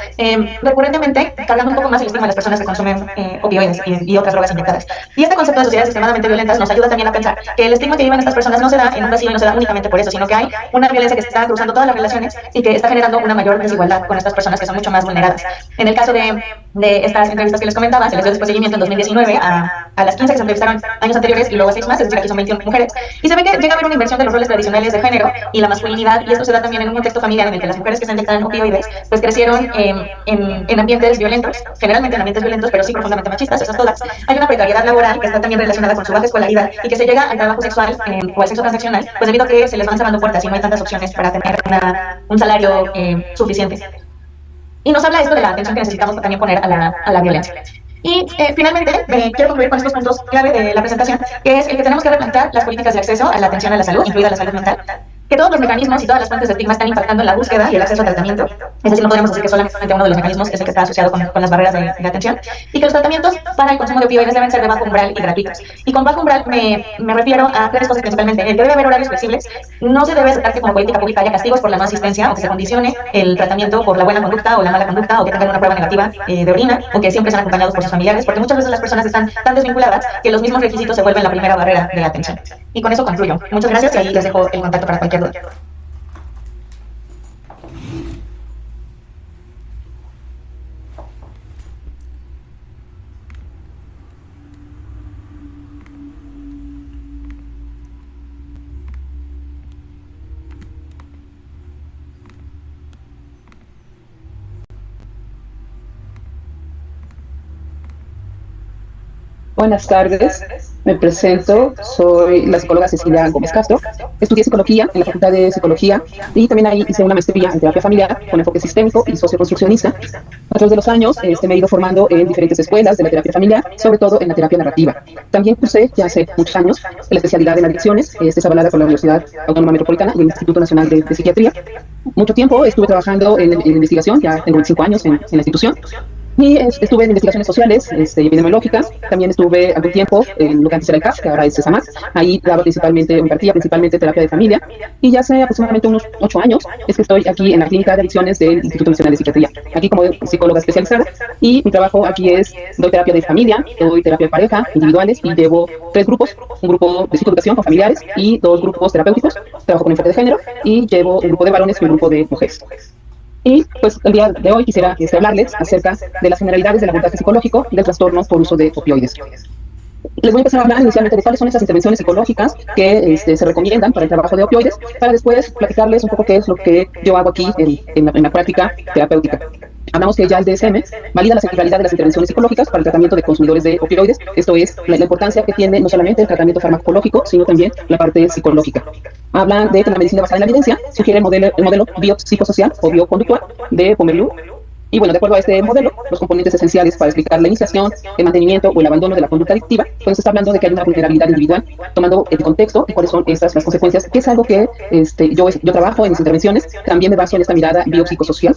recurrentemente cargando un poco más el estigma de las personas que consumen opioides y otras drogas inyectadas. Y este concepto de sociedades extremadamente violentas nos ayuda también a pensar que el estigma que viven estas personas no se da en un vacío y no se da únicamente por eso, sino que hay una violencia que está cruzando todas las relaciones y que está generando una mayor desigualdad con estas personas que son mucho más vulneradas. En el caso de estas entrevistas que les comentaba, se les dio después seguimiento en 2019 a las 15 que se entrevistaron años anteriores y luego a 6 más, es decir, aquí son 21 mujeres, y se ve que llega a haber una inversión de los roles tradicionales de género y la masculinidad, y esto se da también en un contexto familiar en el que las mujeres que se inyectan opioides pues crecieron en ambientes violentos, generalmente en ambientes violentos, pero sí profundamente machistas, esas todas. Hay una precariedad laboral que está también relacionada con su baja escolaridad y que se llega al trabajo sexual o al sexo transaccional, pues debido a que se les van cerrando puertas y no hay tantas opciones para tener un salario suficiente. Y nos habla esto de la atención que necesitamos también poner a la violencia. Y finalmente, quiero concluir con estos puntos clave de la presentación, que es el que tenemos que replantear las políticas de acceso a la atención a la salud, incluida la salud mental, que todos los mecanismos y todas las fuentes de estigma están impactando en la búsqueda y el acceso al tratamiento. Es decir, no podemos decir que solamente uno de los mecanismos es el que está asociado con las barreras de atención, y que los tratamientos para el consumo de opioides deben ser de bajo umbral y gratuitos. Y con bajo umbral me refiero a tres cosas principalmente. El que debe haber horarios flexibles, no se debe aceptar que como política pública haya castigos por la no asistencia, o que se condicione el tratamiento por la buena conducta o la mala conducta, o que tengan una prueba negativa de orina, o que siempre sean acompañados por sus familiares, porque muchas veces las personas están tan desvinculadas que los mismos requisitos se vuelven la primera barrera de atención. Y con eso concluyo. Muchas gracias, y ahí les dejo el contacto para cualquier duda. Buenas tardes, me presento, soy la psicóloga Cecilia Gómez Castro. Estudié psicología en la Facultad de Psicología y también ahí hice una maestría en terapia familiar con enfoque sistémico y socioconstruccionista. A través de los años me he ido formando en diferentes escuelas de la terapia familiar, sobre todo en la terapia narrativa. También cursé ya hace muchos años la especialidad en adicciones, es avalada por la Universidad Autónoma Metropolitana y el Instituto Nacional de Psiquiatría. Mucho tiempo estuve trabajando en investigación, ya tengo 25 años en la institución. Y estuve en investigaciones sociales y epidemiológicas. También estuve algún tiempo en lo que antes era el CAF, que ahora es CESAMAT. Ahí impartía principalmente terapia de familia. Y ya hace aproximadamente unos 8 años es que estoy aquí en la Clínica de Adicciones del Instituto Nacional de Psiquiatría. Aquí como psicóloga especializada. Y mi trabajo aquí doy terapia de familia, doy terapia de pareja, individuales, y llevo 3 grupos. Un grupo de psicoeducación con familiares y 2 grupos terapéuticos. Trabajo con enfoque de género y llevo un grupo de varones y un grupo de mujeres. Y pues el día de hoy quisiera hablarles acerca de las generalidades del abordaje psicológico del trastorno por uso de opioides. Les voy a empezar a hablar inicialmente de cuáles son esas intervenciones psicológicas que se recomiendan para el trabajo de opioides, para después platicarles un poco qué es lo que yo hago aquí en la práctica terapéutica. Hablamos que ya el DSM valida la centralidad de las intervenciones psicológicas para el tratamiento de consumidores de opioides. Esto es la importancia que tiene no solamente el tratamiento farmacológico, sino también la parte psicológica. Hablan de que la medicina basada en la evidencia sugiere el modelo biopsicosocial o bioconductual de Pomerleau. Y bueno, de acuerdo a este modelo, los componentes esenciales para explicar la iniciación, el mantenimiento o el abandono de la conducta adictiva, pues se está hablando de que hay una vulnerabilidad individual, tomando el contexto y cuáles son estas las consecuencias, que es algo que yo trabajo en mis intervenciones. También me baso en esta mirada biopsicosocial,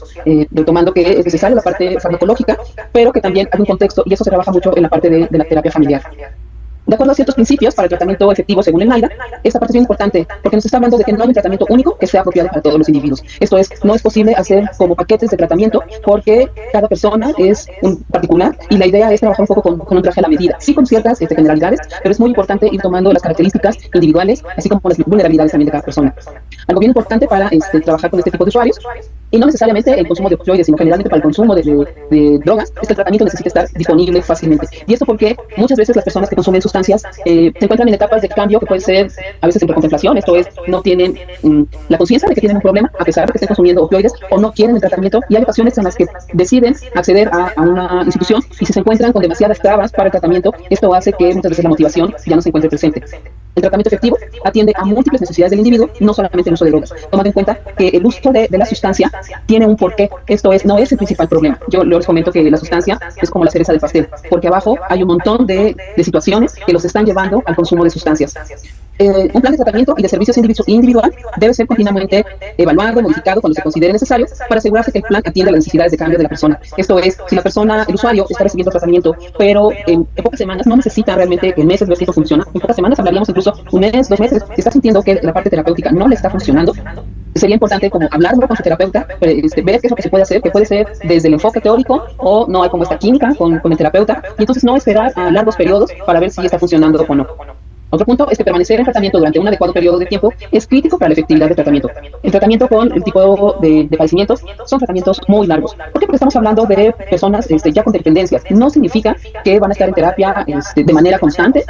tomando que es necesaria la parte farmacológica, pero que también hay un contexto, y eso se trabaja mucho en la parte de la terapia familiar. De acuerdo a ciertos principios para el tratamiento efectivo según el NIDA, esta parte es muy importante porque nos está hablando de que no hay un tratamiento único que sea apropiado para todos los individuos. Esto es, no es posible hacer como paquetes de tratamiento porque cada persona es un particular y la idea es trabajar un poco con un traje a la medida, sí con ciertas generalidades, pero es muy importante ir tomando las características individuales, así como las vulnerabilidades también de cada persona. Algo bien importante para trabajar con este tipo de usuarios, y no necesariamente el consumo de opioides, sino generalmente para el consumo de drogas, es que el tratamiento necesita estar disponible fácilmente. Y esto porque muchas veces las personas que consumen sustancias se encuentran en etapas de cambio que pueden ser a veces en contemplación, esto es, no tienen la conciencia de que tienen un problema a pesar de que estén consumiendo opioides, o no quieren el tratamiento, y hay ocasiones en las que deciden acceder a una institución y si se encuentran con demasiadas trabas para el tratamiento, esto hace que muchas veces la motivación ya no se encuentre presente. El tratamiento efectivo atiende a múltiples necesidades del individuo, no solamente el uso de drogas, tomando en cuenta que el uso de la sustancia tiene un porqué. Esto es, no es el principal problema. Yo les comento que la sustancia es como la cereza del pastel, porque abajo hay un montón de situaciones que los están llevando al consumo de sustancias. Un plan de tratamiento y de servicios individual debe ser continuamente evaluado, modificado cuando se considere necesario para asegurarse que el plan atienda las necesidades de cambio de la persona. Esto es, si la persona, el usuario, está recibiendo tratamiento, pero en pocas semanas, no necesita realmente en meses ver si esto funciona. En pocas semanas hablaríamos incluso un mes, 2 meses, si está sintiendo que la parte terapéutica no le está funcionando, sería importante como hablarlo con su terapeuta, ver qué es lo que se puede hacer, que puede ser desde el enfoque teórico o no hay como esta química con el terapeuta, y entonces no esperar a largos periodos para ver si está funcionando o no. Otro punto es que permanecer en tratamiento durante un adecuado periodo de tiempo es crítico para la efectividad del tratamiento. El tratamiento con el tipo de padecimientos son tratamientos muy largos. ¿Por qué? Porque estamos hablando de personas ya con dependencias. No significa que van a estar en terapia de manera constante,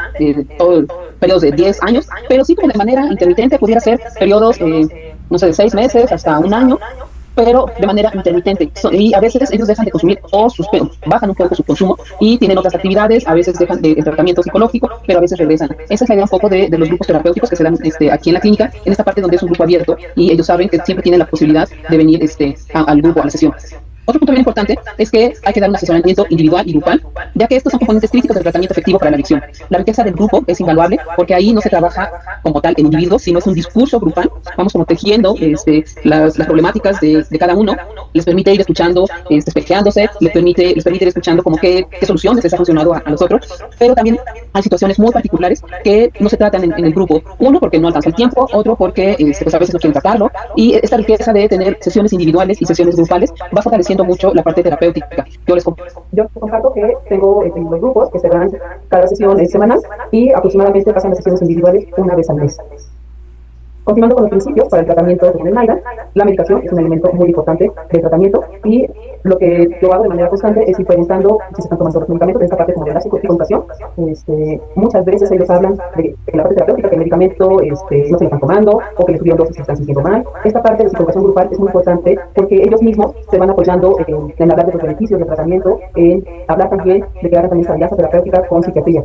todo periodos de 10 años, pero sí como de manera intermitente, pudiera ser periodos, no sé, de 6 meses hasta un año, pero de manera intermitente. Y a veces ellos dejan de consumir o bajan un poco su consumo y tienen otras actividades, a veces dejan el tratamiento psicológico, pero a veces regresan. Esa es la idea un poco de los grupos terapéuticos que se dan aquí en la clínica, en esta parte donde es un grupo abierto y ellos saben que siempre tienen la posibilidad de venir al grupo, a la sesión. Otro punto bien importante es que hay que dar un asesoramiento individual y grupal, ya que estos son componentes críticos del tratamiento efectivo para la adicción. La riqueza del grupo es invaluable porque ahí no se trabaja como tal el individuo, sino es un discurso grupal. Vamos como tejiendo las problemáticas de cada uno, les permite ir escuchando, espejeándose, les permite ir escuchando como qué soluciones les ha funcionado a los otros, pero también hay situaciones muy particulares que no se tratan en el grupo. Uno, porque no alcanza el tiempo, otro, porque pues a veces no quieren tratarlo, y esta riqueza de tener sesiones individuales y sesiones grupales va fortaleciendo mucho la parte terapéutica. Yo les comparto que tengo los grupos que se dan cada sesión semanal y aproximadamente pasan las sesiones individuales una vez al mes. Continuando con los principios para el tratamiento del NIDA, la medicación es un elemento muy importante del tratamiento y lo que yo hago de manera constante es ir preguntando si se están tomando los medicamentos, de esta parte como de la psicoeducación. Muchas veces ellos hablan de en la parte terapéutica que el medicamento no se lo están tomando o que les subieron dosis y se están sintiendo mal. Esta parte de psicoeducación grupal es muy importante porque ellos mismos se van apoyando en hablar de los beneficios del tratamiento, en hablar también de que hagan también esta alianza terapéutica con psiquiatría.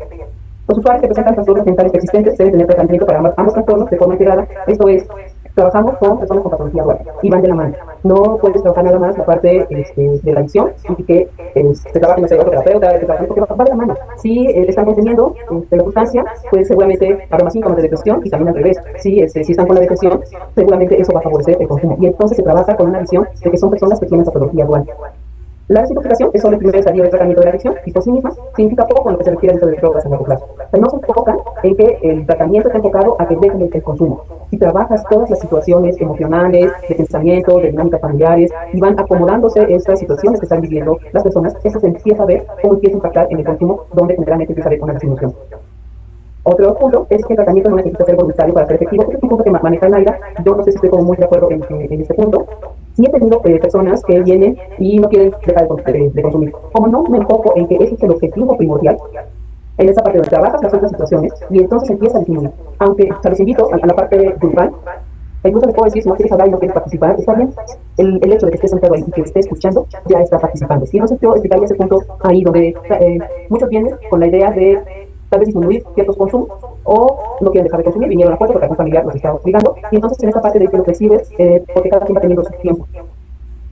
Los usuarios que presentan trastornos mentales persistentes deben tener tratamiento para ambos trastornos de forma integrada. Esto es, trabajamos con personas con patología dual y van de la mano. No puedes trabajar nada más la parte de la adicción y que se trabaje en otro terapeuta, porque va de la mano. Si están consumiendo la sustancia, pues seguramente habrá más síntomas de depresión y también al revés. Si están con la depresión, seguramente eso va a favorecer el consumo. Y entonces se trabaja con una visión de que son personas que tienen patología dual. La desintoxicación es solo el primer estadio del tratamiento de la adicción y por sí misma significa poco en lo que se refiere al uso de drogas a largo plazo. Pero no se enfocan en que el tratamiento está enfocado a que dejen el consumo. Si trabajas todas las situaciones emocionales, de pensamiento, de dinámicas familiares y van acomodándose estas situaciones que están viviendo las personas, eso se empieza a ver cómo empieza a impactar en el consumo, donde generalmente empieza a haber una disminución. Otro punto es que el tratamiento no necesita ser voluntario para ser efectivo, porque es un punto que maneja el NIDA. Yo no sé si estoy como muy de acuerdo en este punto. Sí he tenido personas que vienen y no quieren dejar de consumir. Como no me enfoco en que ese es el objetivo primordial, en esa parte donde trabajas las otras situaciones, y entonces empieza a disminuir. Aunque se los invito a la parte grupal, incluso les puedo decir, si no quieres hablar y no quieres participar, está bien. El hecho de que estés sentado ahí y que estés escuchando, ya está participando. Y entonces yo explicaría ese punto ahí donde muchos vienen con la idea de tal vez disminuir ciertos consumos o no quieren dejar de consumir, vinieron a acuerdo porque algún familiar los está obligando, y entonces en esta parte de que lo recibes, porque cada quien va teniendo su tiempo.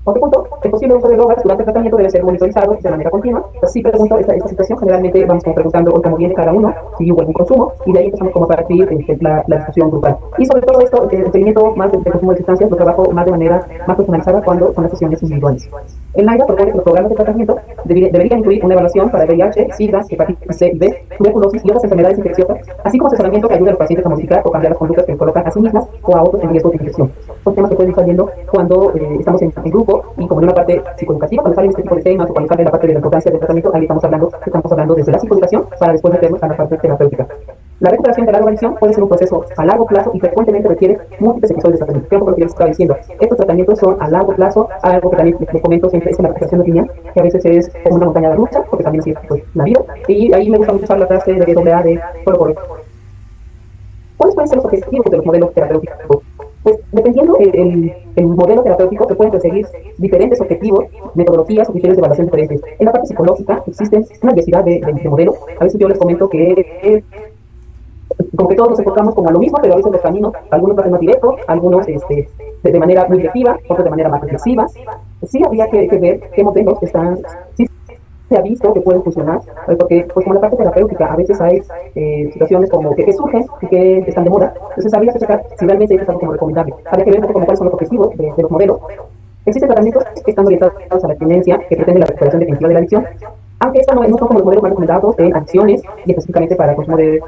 Otro punto, el posible uso de drogas durante el tratamiento debe ser monitorizado de manera continua. Si pregunto esta situación, generalmente vamos como preguntando cómo viene cada uno, si hubo algún consumo, y de ahí empezamos como a partir la discusión grupal. Y sobre todo esto, el seguimiento más de consumo de sustancias lo trabajo más de manera más personalizada cuando son las sesiones individuales. El NAIRA propone que los programas de tratamiento deberían incluir una evaluación para VIH, SIDA, hepatitis C y B, tuberculosis y otras enfermedades infecciosas, así como asesoramiento que ayude a los pacientes a modificar o cambiar las conductas que colocan a sí mismas o a otros en riesgo de infección. Son temas que pueden ir saliendo cuando estamos en grupo y como en una parte psicoeducativa, cuando salen este tipo de temas o cuando sale la parte de la importancia del tratamiento, ahí estamos hablando desde la psicoeducación para después meternos a la parte terapéutica. La recuperación de la drogadicción puede ser un proceso a largo plazo y frecuentemente requiere múltiples episodios de tratamiento. Creo que lo que les estaba diciendo, estos tratamientos son a largo plazo, algo que también les comento siempre es la recuperación lineal, que a veces es como una montaña rusa, porque también así es la vida, y ahí me gusta mucho usar la frase de AA de solo por esto. ¿Cuáles pueden ser los objetivos de los modelos terapéuticos? Pues dependiendo el modelo terapéutico, se pueden perseguir diferentes objetivos, metodologías o criterios de evaluación diferentes. En la parte psicológica existen una diversidad de modelos. A veces yo les comento que como que todos nos enfocamos como a lo mismo, pero a veces los caminos, algunos lo hacen más directo, algunos de manera muy directiva, otros de manera más reflexiva. Sí habría que ver qué modelos están, sí se ha visto que pueden funcionar, porque pues como la parte terapéutica a veces hay situaciones como que surgen y que están de moda, entonces habría que checar si realmente es algo como recomendable. Habría que ver un poco como cuáles son los objetivos de los modelos. Existen tratamientos que están orientados a la abstinencia, que pretenden la recuperación definitiva de la adicción, aunque estos no son como los modelos más recomendados en adicciones y específicamente para el consumo de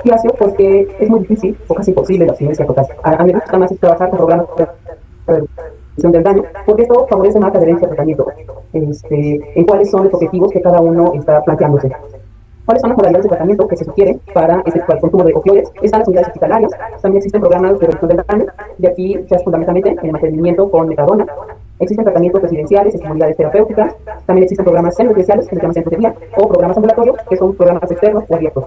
opiáceos, porque es muy difícil o casi imposible la abstinencia total. A mí me gusta más trabajar con programas de reducción del daño, porque esto favorece más la adherencia al tratamiento, en cuáles son los objetivos que cada uno está planteándose. ¿Cuáles son las modalidades de tratamiento que se sugieren para el consumo de opioides? Están las unidades hospitalarias, también existen programas de reducción del daño, y aquí se hace fundamentalmente el mantenimiento con metadona. Existen tratamientos residenciales en comunidades terapéuticas, también existen programas semi-residenciales que se llaman centros de día, o programas ambulatorios, que son programas externos o abiertos.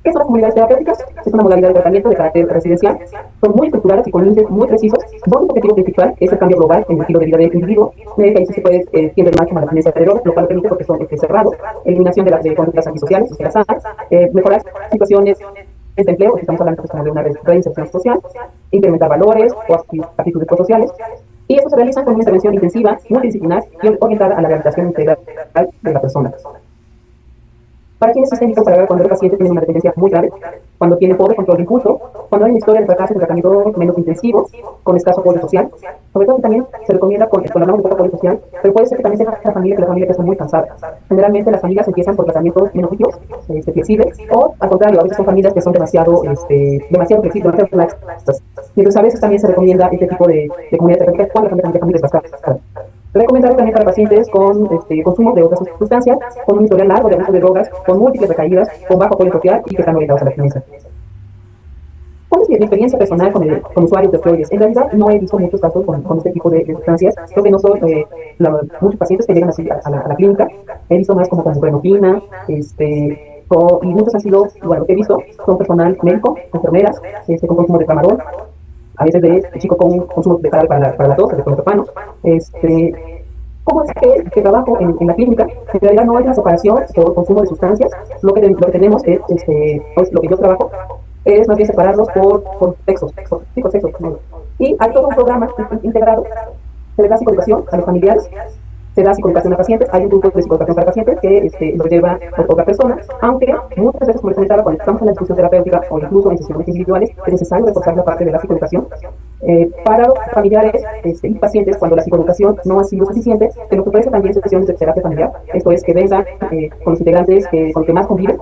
¿Qué son las comunidades terapéuticas? Es una modalidad de tratamiento de carácter residencial. Son muy estructuradas y con límites muy precisos, donde el objetivo principal es el cambio global en el estilo de vida del individuo. Que ahí sí se puede tiender más como a la abstinencia de drogas, lo cual permite porque son cerrados, eliminación de conductas antisociales, o sea, sanas, mejorar situaciones de empleo, si estamos hablando pues, como de una reinserción social, incrementar valores o actitudes prosociales. Y esto se realiza con una intervención intensiva, multidisciplinar y orientada a la rehabilitación integral de la persona. Para quienes existen para cuando el paciente tiene una dependencia muy grave, cuando tiene pobre control de impulso, cuando hay una historia de fracaso de tratamiento menos intensivo, con escaso apoyo social, sobre todo también se recomienda cuando hablamos de poco apoyo social, pero puede ser que también tenga la familia, que la familia está muy cansada. Generalmente las familias empiezan por tratamientos menos rígidos, flexibles, o al contrario, a veces son familias que son demasiado flexibles, demasiado laxas. Y entonces a veces también se recomienda este tipo de comunidad terapéutica cuando la familia es bastante cansada. Recomendable también para pacientes con consumo de otras sustancias, con un historial largo de abuso de drogas, con múltiples recaídas, con bajo apoyo social y que están orientados a la abstinencia. ¿Cuál es mi experiencia personal con usuarios de opioides? En realidad no he visto muchos casos con este tipo de sustancias. Creo que no son muchos pacientes que llegan así a la clínica. He visto más como con buprenorfina, y muchos han sido, bueno, lo que he visto son personal médico, enfermeras, con consumo de tramadol, a veces de chico con consumo de para la tos, de clonazepam. ¿Cómo es que trabajo en la clínica? En realidad no hay una separación por consumo de sustancias. Lo que tenemos es, pues, lo que yo trabajo es más bien separarlos por sexos, ¿no? Y hay todo un programa integrado. Se le da psicoeducación a los familiares, se da psicoeducación a pacientes, hay un grupo de psicoeducación para pacientes que lo lleva otra persona, aunque muchas veces, como les comentaba, cuando estamos en la discusión terapéutica o incluso en sesiones individuales, es necesario reforzar la parte de la psicoeducación. Para familiares y pacientes, cuando la psicoeducación no ha sido suficiente, se nos ofrece también sesiones de terapia familiar, esto es que vengan con los integrantes con los que más conviven,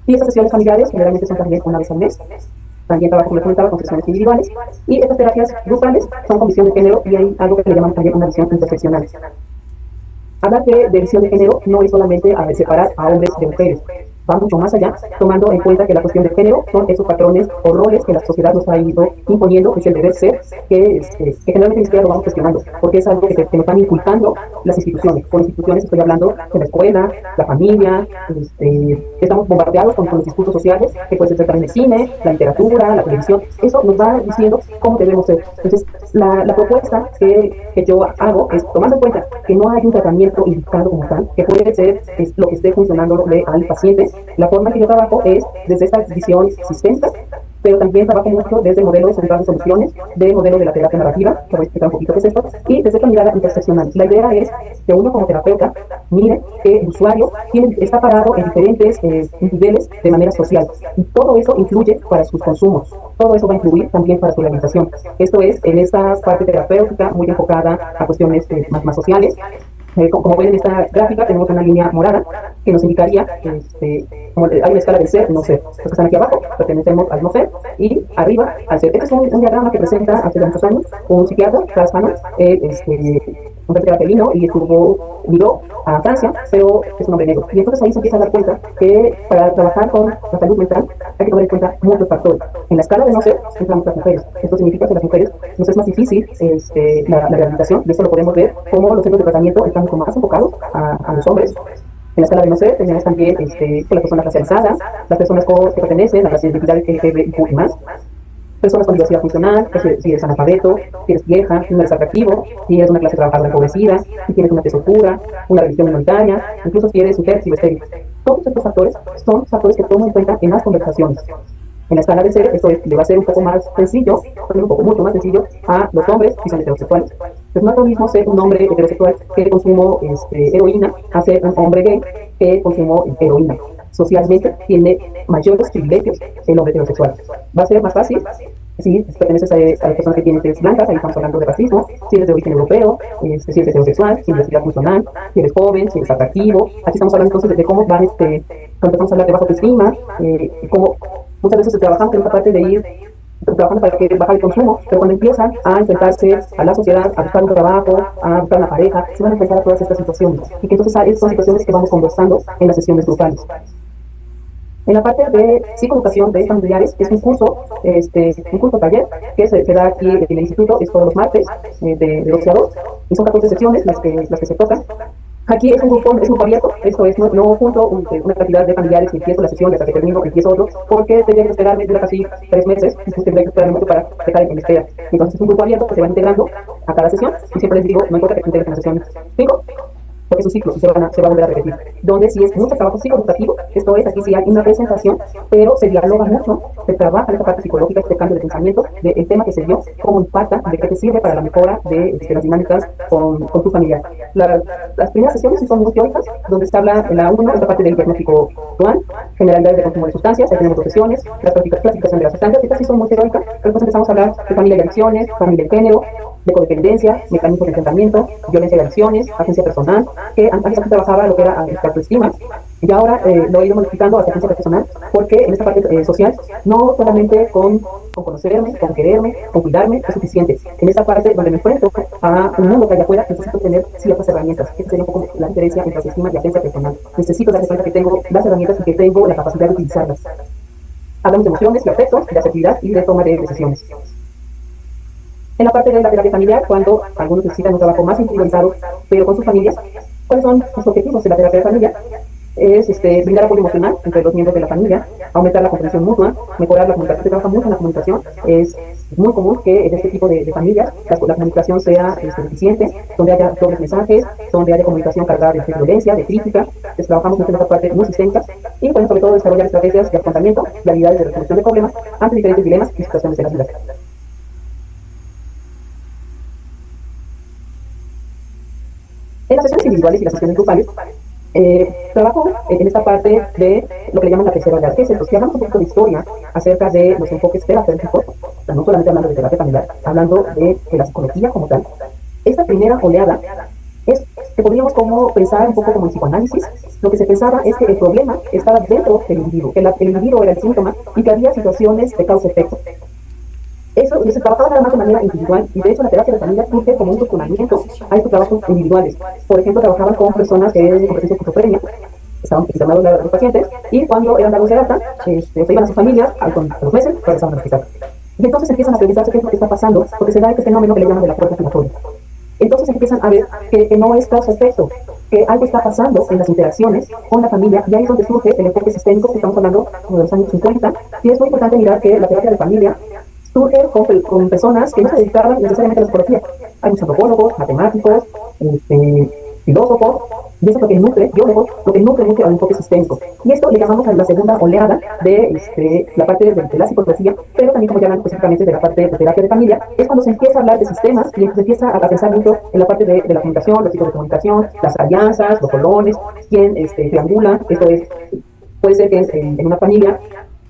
y estas sesiones familiares generalmente son también una vez al mes. También trabajo, como les comentaba, con sesiones individuales, y estas terapias grupales son con visión de género y hay algo que le llaman también una visión interseccional. Hablar de visión de género no es solamente separar a hombres de mujeres. va mucho más allá, tomando en cuenta que la cuestión de género son esos patrones o roles que la sociedad nos ha ido imponiendo, que es el deber ser, que generalmente ni siquiera lo vamos cuestionando, porque es algo que nos van inculcando las instituciones. Con instituciones estoy hablando de la escuela, la familia, estamos bombardeados con los discursos sociales, que puede ser también el cine, la literatura, la televisión. Eso nos va diciendo cómo debemos ser. Entonces, la propuesta que yo hago es, tomando en cuenta que no hay un tratamiento indicado como tal, que puede ser lo que esté funcionando al paciente, la forma en que yo trabajo es desde esta visión sistémica, pero también trabajo mucho desde modelos centrados en soluciones, de modelo de la terapia narrativa, que voy a explicar un poquito qué es esto, y desde esta mirada interseccional. La idea es que uno como terapeuta mire que el usuario está parado en diferentes niveles de manera social, y todo eso influye para sus consumos, todo eso va a influir también para su realización. Esto es en esta parte terapéutica muy enfocada a cuestiones más sociales. Como ven en esta gráfica, tenemos una línea morada que nos indicaría, como hay una escala del ser, no ser. Los que están aquí abajo pertenecemos al no ser, y arriba al ser. Este es un diagrama que presenta hace muchos años un psiquiatra, Charles Fanon, un terapeuta y migró a Francia, pero es un hombre negro. Y entonces ahí se empieza a dar cuenta que para trabajar con la salud mental hay que tomar en cuenta muchos factores. En la escala de no ser entramos las mujeres. Esto significa que las mujeres nos es más difícil la rehabilitación, y esto lo podemos ver como los centros de tratamiento están mucho más enfocados a los hombres. En la escala de no ser tenemos también con las personas racializadas, las personas que pertenecen a las identidades LGBTQ y más, personas con diversidad funcional, si eres analfabeto, si eres vieja, si no eres atractivo, si eres una clase trabajadora empobrecida, si tienes una tesura, una religión minoritaria, incluso si eres mujer, si estéril. Todos estos factores son factores que tomo en cuenta en las conversaciones. En la escala de ser, esto le va a ser un poco más sencillo, mucho más sencillo a los hombres que son heterosexuales. Pues no es lo mismo ser un hombre heterosexual que consumo heroína a ser un hombre gay que consumo heroína. Socialmente tiene mayores privilegios el hombre heterosexual. Va a ser más fácil si perteneces a las personas que tienen tez blancas, ahí estamos hablando de racismo, si eres de origen europeo, si eres heterosexual, si eres diversidad funcional, si eres joven, si eres atractivo. Aquí estamos hablando entonces de cómo van, cuando empezamos a hablar de baja autoestima, cómo muchas veces trabajamos en esta parte de ir trabajando para que bajar el consumo, pero cuando empiezan a enfrentarse a la sociedad, a buscar un trabajo, a buscar una pareja, se van a enfrentar a todas estas situaciones, y que entonces son situaciones que vamos conversando en las sesiones grupales. En la parte de psicoeducación de familiares, es un curso taller que se da aquí en el instituto, es todos los martes de 12 a 2, y son 14 sesiones las que se tocan. Aquí es un grupo abierto, esto es, no junto una cantidad de familiares y empiezo la sesión y hasta que termino empiezo otro, porque tendría que esperarme dura casi 3 meses, y tendría que esperarme mucho para dejar en espera. Entonces es un grupo abierto que se va integrando a cada sesión, y siempre les digo, no importa que te integres en la sesión 5, porque es un ciclo y se va a volver a repetir. Donde si es mucho trabajo psicoeducativo, esto es, aquí sí hay una presentación, pero se dialoga mucho, se trabaja en esta parte psicológica, este cambio de pensamiento, del tema que se dio, cómo impacta, de qué te sirve para la mejora de las dinámicas con tu familiar. Las primeras sesiones sí son muy teóricas, donde se habla en la 1, esta parte del diagnóstico actual, generalidades de consumo de sustancias, ahí tenemos 2 sesiones, las clasificación de las sustancias, estas sí son muy teóricas, pero después empezamos a hablar de familia y adicciones, familia y género, de codependencia, mecanismos de enfrentamiento, violencia y adicciones, agencia personal, que antes aquí trabajaba lo que era autoestima, y ahora lo he ido modificando hacia agencia personal, porque en esta parte social, no solamente con conocerme, con quererme, con cuidarme, es suficiente. En esta parte donde me enfrento a un mundo que hay afuera, necesito tener ciertas herramientas. Esta sería un poco la diferencia entre autoestima y agencia personal. Necesito darme cuenta que tengo las herramientas y que tengo la capacidad de utilizarlas. Hablamos de emociones y afectos, de asertividad y de toma de decisiones. En la parte de la terapia familiar, cuando algunos necesitan un trabajo más individualizado, pero con sus familias, ¿cuáles son los objetivos de la terapia familiar? Es brindar apoyo emocional entre los miembros de la familia, aumentar la comprensión mutua, mejorar la comunicación. Se trabaja mucho en la comunicación. Es muy común que en este tipo de familias la comunicación sea deficiente, donde haya dobles mensajes, donde haya comunicación cargada de violencia, de crítica. Entonces, trabajamos mucho en esta parte muy sistémica y, bueno, sobre todo, desarrollar estrategias de afrontamiento y habilidades de resolución de problemas ante diferentes dilemas y situaciones de la vida. En las sesiones individuales y las sesiones grupales, trabajo en esta parte de lo que le llaman la tercera oleada. ¿Qué es esto? Si hablamos un poquito de historia acerca de los enfoques terapéuticos, no solamente hablando de terapia familiar, hablando de la psicología como tal, esta primera oleada es que podríamos como pensar un poco como en psicoanálisis. Lo que se pensaba es que el problema estaba dentro del individuo, que el individuo era el síntoma y que había situaciones de causa-efecto. Eso se trabajaba nada más de manera individual, y de hecho la terapia de familia surge como un cuestionamiento a estos trabajos individuales. Por ejemplo, trabajaban con personas que con presencia de esquizofrenia, estaban internados los pacientes, y cuando eran dados de alta, se iban a sus familias, a los meses, regresaban al hospital. Y entonces empiezan a preguntarse qué es lo que está pasando, porque se da este fenómeno que le llaman de la puerta giratoria. Entonces empiezan a ver que no es causa-efecto, que algo está pasando en las interacciones con la familia, y ahí es donde surge el enfoque sistémico que estamos hablando como de los años 50, y es muy importante mirar que la terapia de familia surge con personas que no se dedicaban necesariamente a la psicología. Hay muchos antropólogos, matemáticos, filósofos, y eso es lo que nutre, biólogos, lo que nutre mucho al enfoque sistémico. Y esto le llamamos a la segunda oleada de la parte de la psicología, pero también, como llaman específicamente, de la parte de terapia de familia, es cuando se empieza a hablar de sistemas y se empieza a pensar mucho en la parte de la comunicación, los tipos de comunicación, las alianzas, los colones, quién triangula. Esto es, puede ser que en una familia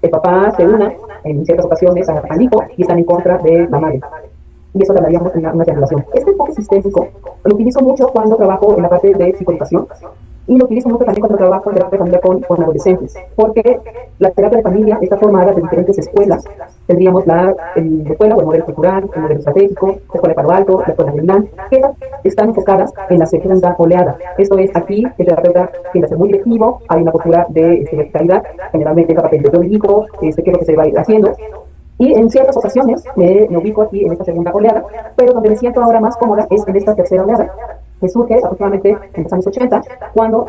el papá se una en ciertas ocasiones al hijo y están en contra de la madre. Y eso le daríamos una triangulación. Este enfoque sistémico lo utilizo mucho cuando trabajo en la parte de psicoeducación, y lo utilizo mucho también cuando trabajo en terapia de familia con adolescentes, porque la terapia de familia está formada de diferentes escuelas. Tendríamos la escuela o el modelo cultural, el modelo estratégico, la escuela de Palo Alto, la escuela de Milán, que están enfocadas en la segunda oleada. Esto es, aquí el terapeuta tiende a ser muy directivo, hay una postura de verticalidad, generalmente es el papel de yo dirijo, qué es lo que se va a ir haciendo. Y en ciertas ocasiones me ubico aquí en esta segunda oleada, pero donde me siento ahora más cómoda es en esta tercera oleada, que surge aproximadamente en los años 80, cuando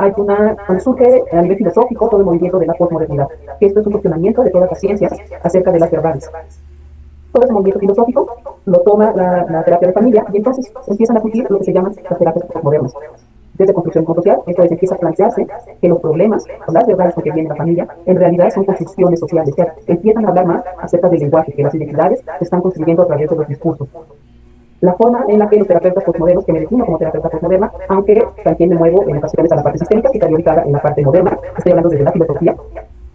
surge a nivel filosófico todo el movimiento de la posmodernidad, que esto es un cuestionamiento de todas las ciencias acerca de las verdades. Todo ese movimiento filosófico lo toma la terapia de familia, y entonces empiezan a surgir lo que se llaman las terapias postmodernas. Desde construcción social, esto es, empieza a plantearse que los problemas o las verdades con que viene la familia en realidad son construcciones sociales, que empiezan a hablar más acerca del lenguaje, que las identidades se están construyendo a través de los discursos. La forma en la que los terapeutas postmodernos, que me defino como terapeuta postmoderna, aunque también me muevo en ocasiones a la parte sistémica, que estaría ubicada en la parte moderna, estoy hablando desde la filosofía.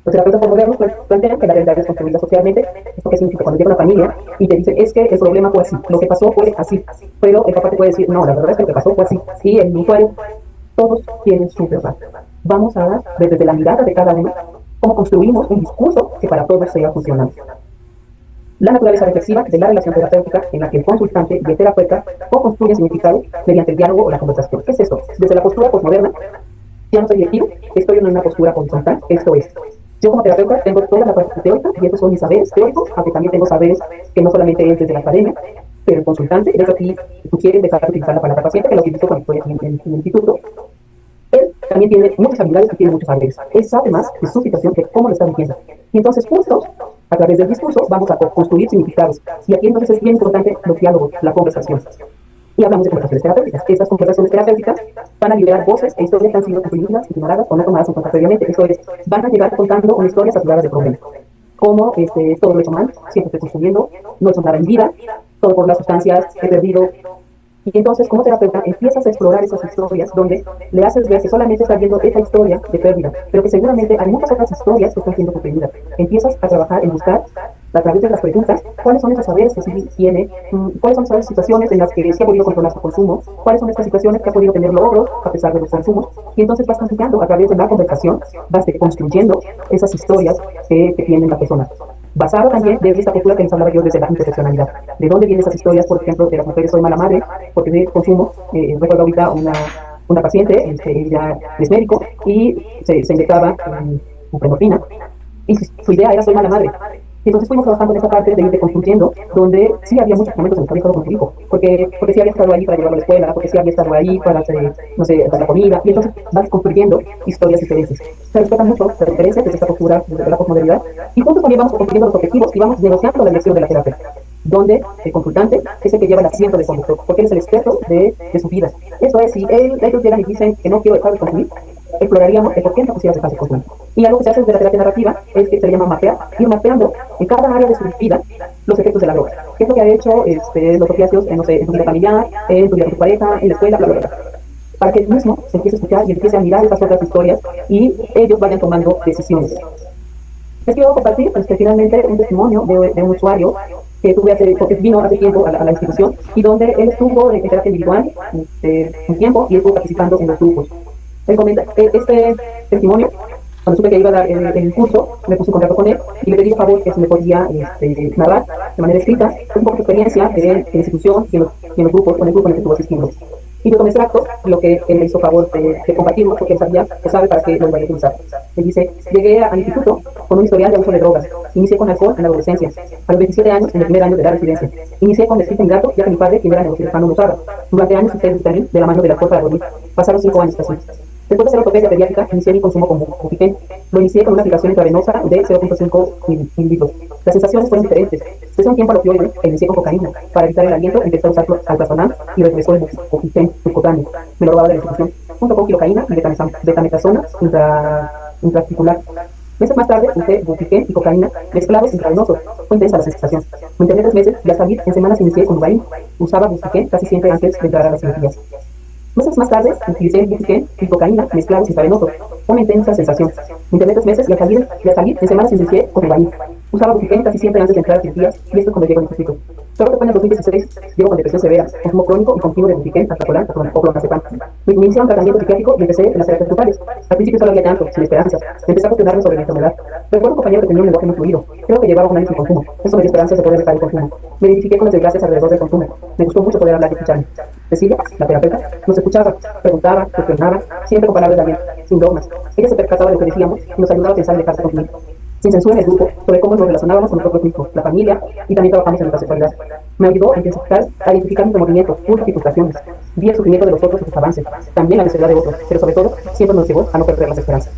Los terapeutas postmodernos plantean que la realidad es construida socialmente. ¿Esto qué significa? Cuando llega una familia y te dicen, es que el problema fue así, lo que pasó fue así, pero el papá te puede decir, no, la verdad es que lo que pasó fue así, y el usuario, todos tienen su verdad. Vamos a ver desde la mirada de cada uno cómo construimos un discurso que para todos sea funcional. La naturaleza reflexiva de la relación terapéutica, en la que el consultante y el terapeuta co-construyen significado mediante el diálogo o la conversación. ¿Qué es esto? Desde la postura postmoderna, ya no soy directivo, estoy en una postura horizontal. Esto es, yo como terapeuta tengo toda la parte teórica, y estos son mis saberes teóricos, aunque también tengo saberes que no solamente es desde la academia, pero el consultante, el aquí sugiere dejar de utilizar la palabra paciente, que lo utilizo cuando estoy en el instituto. Él también tiene muchas habilidades y tiene muchos saberes. Él sabe más de su situación que cómo lo está diciendo. Y entonces, juntos, a través del discurso, vamos a construir significados. Y aquí entonces es bien importante los diálogos, la conversación. Y hablamos de conversaciones terapéuticas. Estas conversaciones terapéuticas van a liberar voces e historias que han sido reprimidas, ignoradas o no tomadas en cuenta previamente. Esto es, van a llegar contando una historia saturada de problemas. Como todo lo he hecho mal, siempre estoy consumiendo, no he hecho nada en vida, todo por las sustancias, he perdido. Y entonces, como terapeuta, empiezas a explorar esas historias donde le haces ver que solamente estás viendo esa historia de pérdida, pero que seguramente hay muchas otras historias que están siendo suprimidas. Empiezas a trabajar en buscar, a través de las preguntas, cuáles son esos saberes que sí tiene, cuáles son esas situaciones en las que sí ha podido controlar su consumo, cuáles son estas situaciones que ha podido tener logros a pesar de los consumos, y entonces vas construyendo a través de la conversación, vas construyendo esas historias que tienen la persona. Basado también desde esta postura que les hablaba yo desde la interseccionalidad. ¿De dónde vienen esas historias, por ejemplo, de las mujeres soy mala madre, porque de consumo? Recuerdo ahorita una paciente, ella es médico, y se inyectaba buprenorfina, y su idea era soy mala madre. Entonces fuimos trabajando en esa parte de ir construyendo, donde sí había muchos momentos en los que había estado con su hijo, porque sí había estado ahí para llevarlo a la escuela, porque sí había estado ahí para hacer, no sé, dar la comida, y entonces vas construyendo historias diferentes. Se respetan mucho las diferencias desde esta postura, desde la posmodernidad, y juntos también vamos construyendo los objetivos y vamos negociando la elección de la terapia, donde el consultante es el que lleva el asiento de conductor, porque él es el experto de su vida. Eso es, si ellos llegan y dicen que no quiero dejar de consumir, exploraríamos el por qué no quisiera dejar de consumir. Y algo que se hace desde la terapia narrativa es que se llama mapear, ir mapeando en cada área de su vida los efectos de la droga. ¿Qué es lo que ha hecho los opiáceos en tu vida familiar, en tu vida con tu pareja, en la escuela, bla, bla, bla? Para que él mismo se empiece a escuchar y empiece a mirar esas otras historias y ellos vayan tomando decisiones. Les quiero compartir finalmente un testimonio de un usuario que tuve porque vino hace tiempo a la institución, y donde él estuvo en terapia individual un tiempo y estuvo participando en los grupos. Él comenta este testimonio. Cuando supe que iba a dar el curso, me puse en contacto con él y le pedí por favor que se me podía narrar de manera escrita un poco su experiencia en la institución y en los grupos, con el grupo en el que estuvo asistiendo. Y yo tomé extracto, lo que él me hizo favor de compartirlo, porque él sabía que sabe para qué lo iba a utilizar. Él dice: llegué al instituto con un historial de uso de drogas. Inicié con alcohol en la adolescencia. A los 27 años, en el primer año de la residencia. Inicié con vestir en gato, ya que mi padre, quien era neurocirujano, lo usaba. Durante años usé Ritalin de la mano de la para dormir. Pasaron 5 años casi. Después de hacer ortopedia pediátrica, inicié mi consumo con Bupiquén. Lo inicié con una aplicación intravenosa de 0.5 mililitros. Las sensaciones fueron diferentes. Desde un tiempo al opioide, inicié con cocaína. Para evitar el aliento, empecé a usar alprazolam y regresó el Bupiquén subcutáneo. Me lo robaba de la institución, junto con quilocaína y betametasona intraarticular. Meses más tarde, usé Bupiquén y cocaína mezclados intravenosos. Fue intensa la sensación. Me interné 3 meses y al salir, en semanas inicié con Ubain. Usaba Bupiquén casi siempre antes de entrar a las cirugías. Meses más tarde, utilicé Bupiquén y cocaína mezclados intravenosos. Fue una intensa sensación. Me interné 3 meses y al salir, en semanas inicié con Ubain. Usaba Bupiquén casi siempre antes de entrar a cirugías y esto cuando llego al instituto. Solo que fue en el 2016, llego con depresión severa, consumo crónico y continuo de Bupiquén, alprazolam o clonazepam. Me inicié un tratamiento psiquiátrico y empecé en las terapias grupales. Al principio solo había llanto, sin esperanza. Empecé a cuestionarme sobre mi enfermedad. Recuerdo un compañero que tenía un lenguaje muy fluido. Creo que llevaba un año sin consumo. Eso me dio esperanzas de poder dejar el consumo. Me identifiqué con las desgracias alrededor del consumo. Me gustó mucho poder hablar y escucharme. Cecilia, la terapeuta, nos escuchaba, preguntaba, cuestionaba, siempre con palabras de aliento, sin dogmas. Ella se percataba de lo que decíamos y nos ayudaba a pensar y dejarse consumir. Sin censura en el grupo, sobre cómo nos relacionábamos con nosotros mismos, la familia, y también trabajamos en nuestra sexualidad. Me ayudó a identificar mis remordimientos, culpas y frustraciones. Vi el sufrimiento de los otros y sus avances, también la necesidad de otros, pero sobre todo, siempre nos llevó a no perder las esperanzas.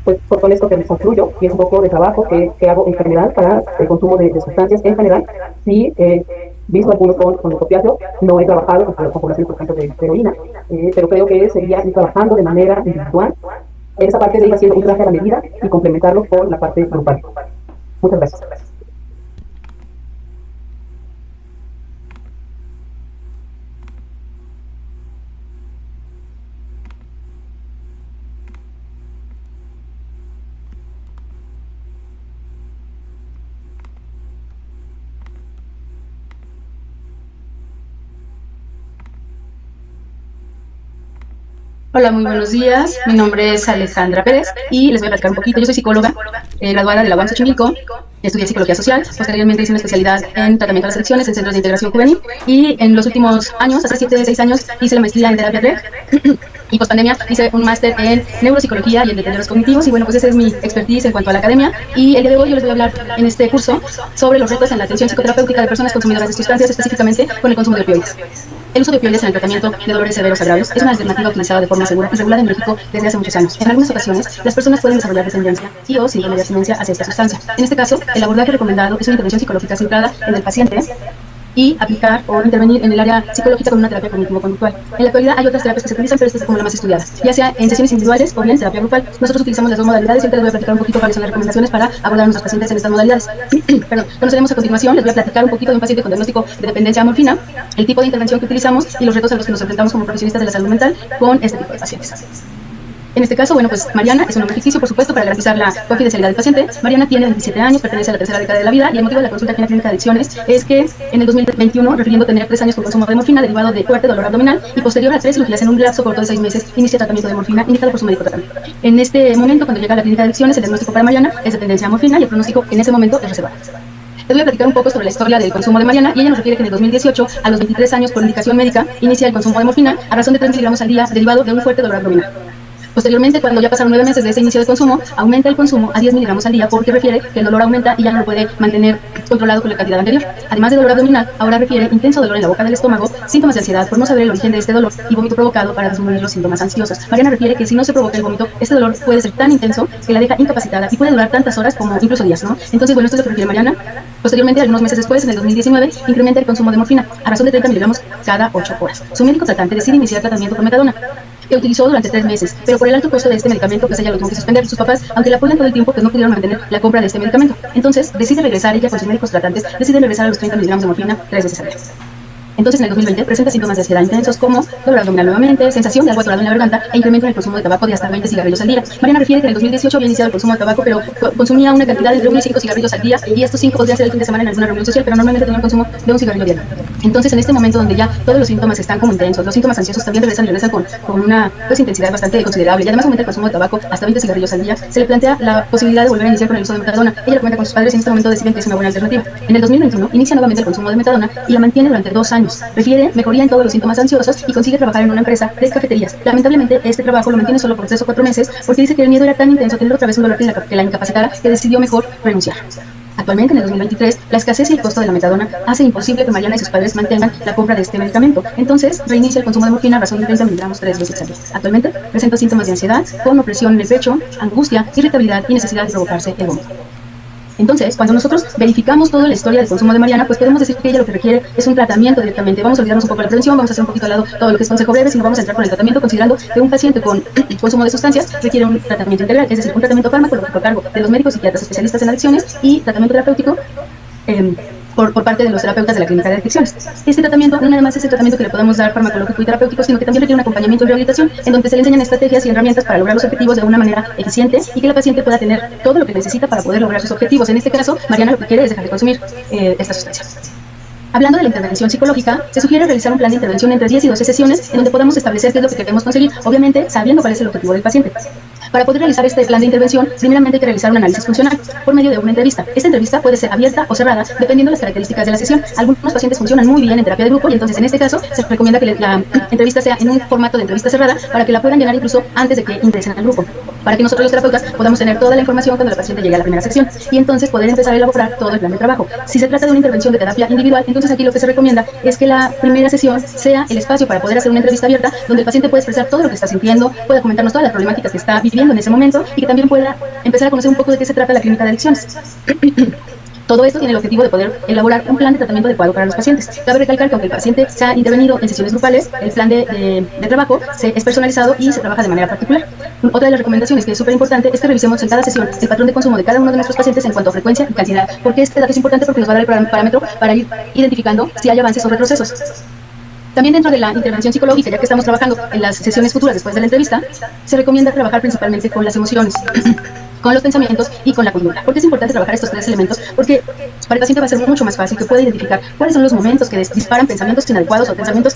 Pues por todo esto que concluyo, y es un poco de trabajo que hago en general para el consumo de sustancias en general, y visto algunos con opiáceo, no he trabajado con población, por ejemplo, de heroína, pero creo que sería ir trabajando de manera individual esa parte de ir haciendo un traje a la medida y complementarlo con la parte grupal. Muchas gracias. Hola, muy buenos días. Mi nombre es Alejandra Pérez y les voy a platicar un poquito. Yo soy psicóloga, graduada de la UAM Xochimilco. Estudié psicología social. Posteriormente hice una especialidad en tratamiento de las adicciones en centros de integración juvenil. Y en los últimos años, hace 6 años, hice la maestría en terapia REC. Y post pandemia hice un máster en neuropsicología y en deteriores cognitivos. Y bueno, pues esa es mi expertise en cuanto a la academia. Y el día de hoy yo les voy a hablar en este curso sobre los retos en la atención psicoterapéutica de personas consumidoras de sustancias, específicamente con el consumo de opioides. El uso de opioides en el tratamiento de dolores severos a graves es una alternativa utilizada de forma segura y regulada en México desde hace muchos años. En algunas ocasiones, las personas pueden desarrollar dependencia y o síndrome de abstinencia hacia esta sustancia. En este caso, el abordaje recomendado es una intervención psicológica centrada en el paciente y aplicar o intervenir en el área psicológica con una terapia cognitivo-conductual. En la actualidad hay otras terapias que se utilizan, pero esta es como la más estudiada, ya sea en sesiones individuales o bien terapia grupal. Nosotros utilizamos las dos modalidades y ahorita les voy a platicar un poquito cuáles son las recomendaciones para abordar a nuestros pacientes en estas modalidades. Perdón, conoceremos a continuación, les voy a platicar un poquito de un paciente con diagnóstico de dependencia a morfina, el tipo de intervención que utilizamos y los retos a los que nos enfrentamos como profesionistas de la salud mental con este tipo de pacientes. En este caso, bueno, pues Mariana es un nombre ficticio, por supuesto, para garantizar la confidencialidad del paciente. Mariana tiene 27 años, pertenece a la tercera década de la vida y el motivo de la consulta aquí en la clínica de adicciones es que en el 2021, refiriendo tener 3 años con consumo de morfina derivado de fuerte dolor abdominal y posterior a 3 cirugías en un lapso corto de 6 meses, inicia tratamiento de morfina indicado por su médico tratante. En este momento, cuando llega a la clínica de adicciones, el diagnóstico para Mariana es dependencia a morfina y el pronóstico en ese momento es reservado. Les voy a platicar un poco sobre la historia del consumo de Mariana y ella nos refiere que en el 2018, a los 23 años por indicación médica, inicia el consumo de morfina a razón de 3 miligramos al día derivado de un fuerte dolor abdominal. Posteriormente, cuando ya pasaron 9 meses de ese inicio de consumo, aumenta el consumo a 10 miligramos al día porque refiere que el dolor aumenta y ya no lo puede mantener controlado con la cantidad anterior. Además de dolor abdominal, ahora refiere intenso dolor en la boca del estómago, síntomas de ansiedad por no saber el origen de este dolor y vómito provocado para disminuir los síntomas ansiosos. Mariana refiere que si no se provoca el vómito, este dolor puede ser tan intenso que la deja incapacitada y puede durar tantas horas como incluso días, ¿no? Entonces, bueno, esto es lo que refiere Mariana. Posteriormente, algunos meses después, en el 2019, incrementa el consumo de morfina a razón de 30 miligramos cada 8 horas. Su médico tratante decide iniciar tratamiento con metadona, que utilizó durante 3 meses, pero por el alto costo de este medicamento, pues ella lo tuvo que suspender. Sus papás, aunque la apoyan todo el tiempo, pues no pudieron mantener la compra de este medicamento. Entonces, decide regresar, ella con sus médicos tratantes, decide regresar a los 30 miligramos de morfina 3 veces al día. Entonces, en el 2020 presenta síntomas de ansiedad intensos como dolor abdominal nuevamente, sensación de algo atorado en la garganta e incremento en el consumo de tabaco de hasta 20 cigarrillos al día. Mariana refiere que en el 2018 había iniciado el consumo de tabaco, pero consumía una cantidad de 1 y 5 cigarrillos al día y estos 5 podrían ser el fin de semana en alguna reunión social, pero normalmente tenía un consumo de un cigarrillo diario. Entonces, en este momento donde ya todos los síntomas están como intensos, los síntomas ansiosos también regresan con una intensidad bastante considerable y además aumenta el consumo de tabaco hasta 20 cigarrillos al día, se le plantea la posibilidad de volver a iniciar con el uso de metadona. Ella lo comenta con sus padres y en este momento deciden que es una buena alternativa. En el 2021 inicia nuevamente el consumo de metadona y la mantiene durante 2 años. años. Refiere mejoría en todos los síntomas ansiosos y consigue trabajar en una empresa de cafeterías. Lamentablemente, este trabajo lo mantiene solo por 3 o 4 meses porque dice que el miedo era tan intenso tener otra vez un dolor que la incapacitara que decidió mejor renunciar. Actualmente, en el 2023, la escasez y el costo de la metadona hace imposible que Mariana y sus padres mantengan la compra de este medicamento. Entonces, reinicia el consumo de morfina a razón de 30 miligramos 3 veces al día. Actualmente, presenta síntomas de ansiedad, con opresión en el pecho, angustia, irritabilidad y necesidad de provocarse el vómito. Entonces, cuando nosotros verificamos toda la historia del consumo de Mariana, pues podemos decir que ella lo que requiere es un tratamiento directamente. Vamos a olvidarnos un poco de la prevención, vamos a hacer un poquito al lado todo lo que es consejo breve, sino vamos a entrar con el tratamiento, considerando que un paciente con consumo de sustancias requiere un tratamiento integral, es decir, un tratamiento farmacológico a cargo de los médicos psiquiatras especialistas en adicciones y tratamiento terapéutico por parte de los terapeutas de la clínica de adicciones. Este tratamiento no nada más es el tratamiento que le podemos dar farmacológico y terapéutico, sino que también requiere un acompañamiento en rehabilitación, en donde se le enseñan estrategias y herramientas para lograr los objetivos de una manera eficiente y que la paciente pueda tener todo lo que necesita para poder lograr sus objetivos. En este caso, Mariana lo que quiere es dejar de consumir esta sustancia. Hablando de la intervención psicológica, se sugiere realizar un plan de intervención entre 10 y 12 sesiones en donde podamos establecer qué es lo que queremos conseguir, obviamente sabiendo cuál es el objetivo del paciente. Para poder realizar este plan de intervención, primeramente hay que realizar un análisis funcional por medio de una entrevista. Esta entrevista puede ser abierta o cerrada, dependiendo de las características de la sesión. Algunos pacientes funcionan muy bien en terapia de grupo y entonces en este caso se recomienda que la entrevista sea en un formato de entrevista cerrada para que la puedan llenar incluso antes de que ingresen al grupo, para que nosotros los terapeutas podamos tener toda la información cuando la paciente llegue a la primera sección y entonces poder empezar a elaborar todo el plan de trabajo. Si se trata de una intervención de terapia individual, entonces aquí lo que se recomienda es que la primera sesión sea el espacio para poder hacer una entrevista abierta donde el paciente pueda expresar todo lo que está sintiendo, pueda comentarnos todas las problemáticas que está viviendo en ese momento y que también pueda empezar a conocer un poco de qué se trata la clínica de adicciones. Todo esto tiene el objetivo de poder elaborar un plan de tratamiento adecuado para los pacientes. Cabe recalcar que aunque el paciente se ha intervenido en sesiones grupales, el plan de trabajo es personalizado y se trabaja de manera particular. Otra de las recomendaciones que es súper importante es que revisemos en cada sesión el patrón de consumo de cada uno de nuestros pacientes en cuanto a frecuencia y cantidad, porque este dato es importante porque nos va a dar el parámetro para ir identificando si hay avances o retrocesos. También dentro de la intervención psicológica, ya que estamos trabajando en las sesiones futuras después de la entrevista, se recomienda trabajar principalmente con las emociones, con los pensamientos y con la conducta. ¿Por qué es importante trabajar estos 3 elementos? Porque para el paciente va a ser mucho más fácil que pueda identificar cuáles son los momentos que disparan pensamientos inadecuados o pensamientos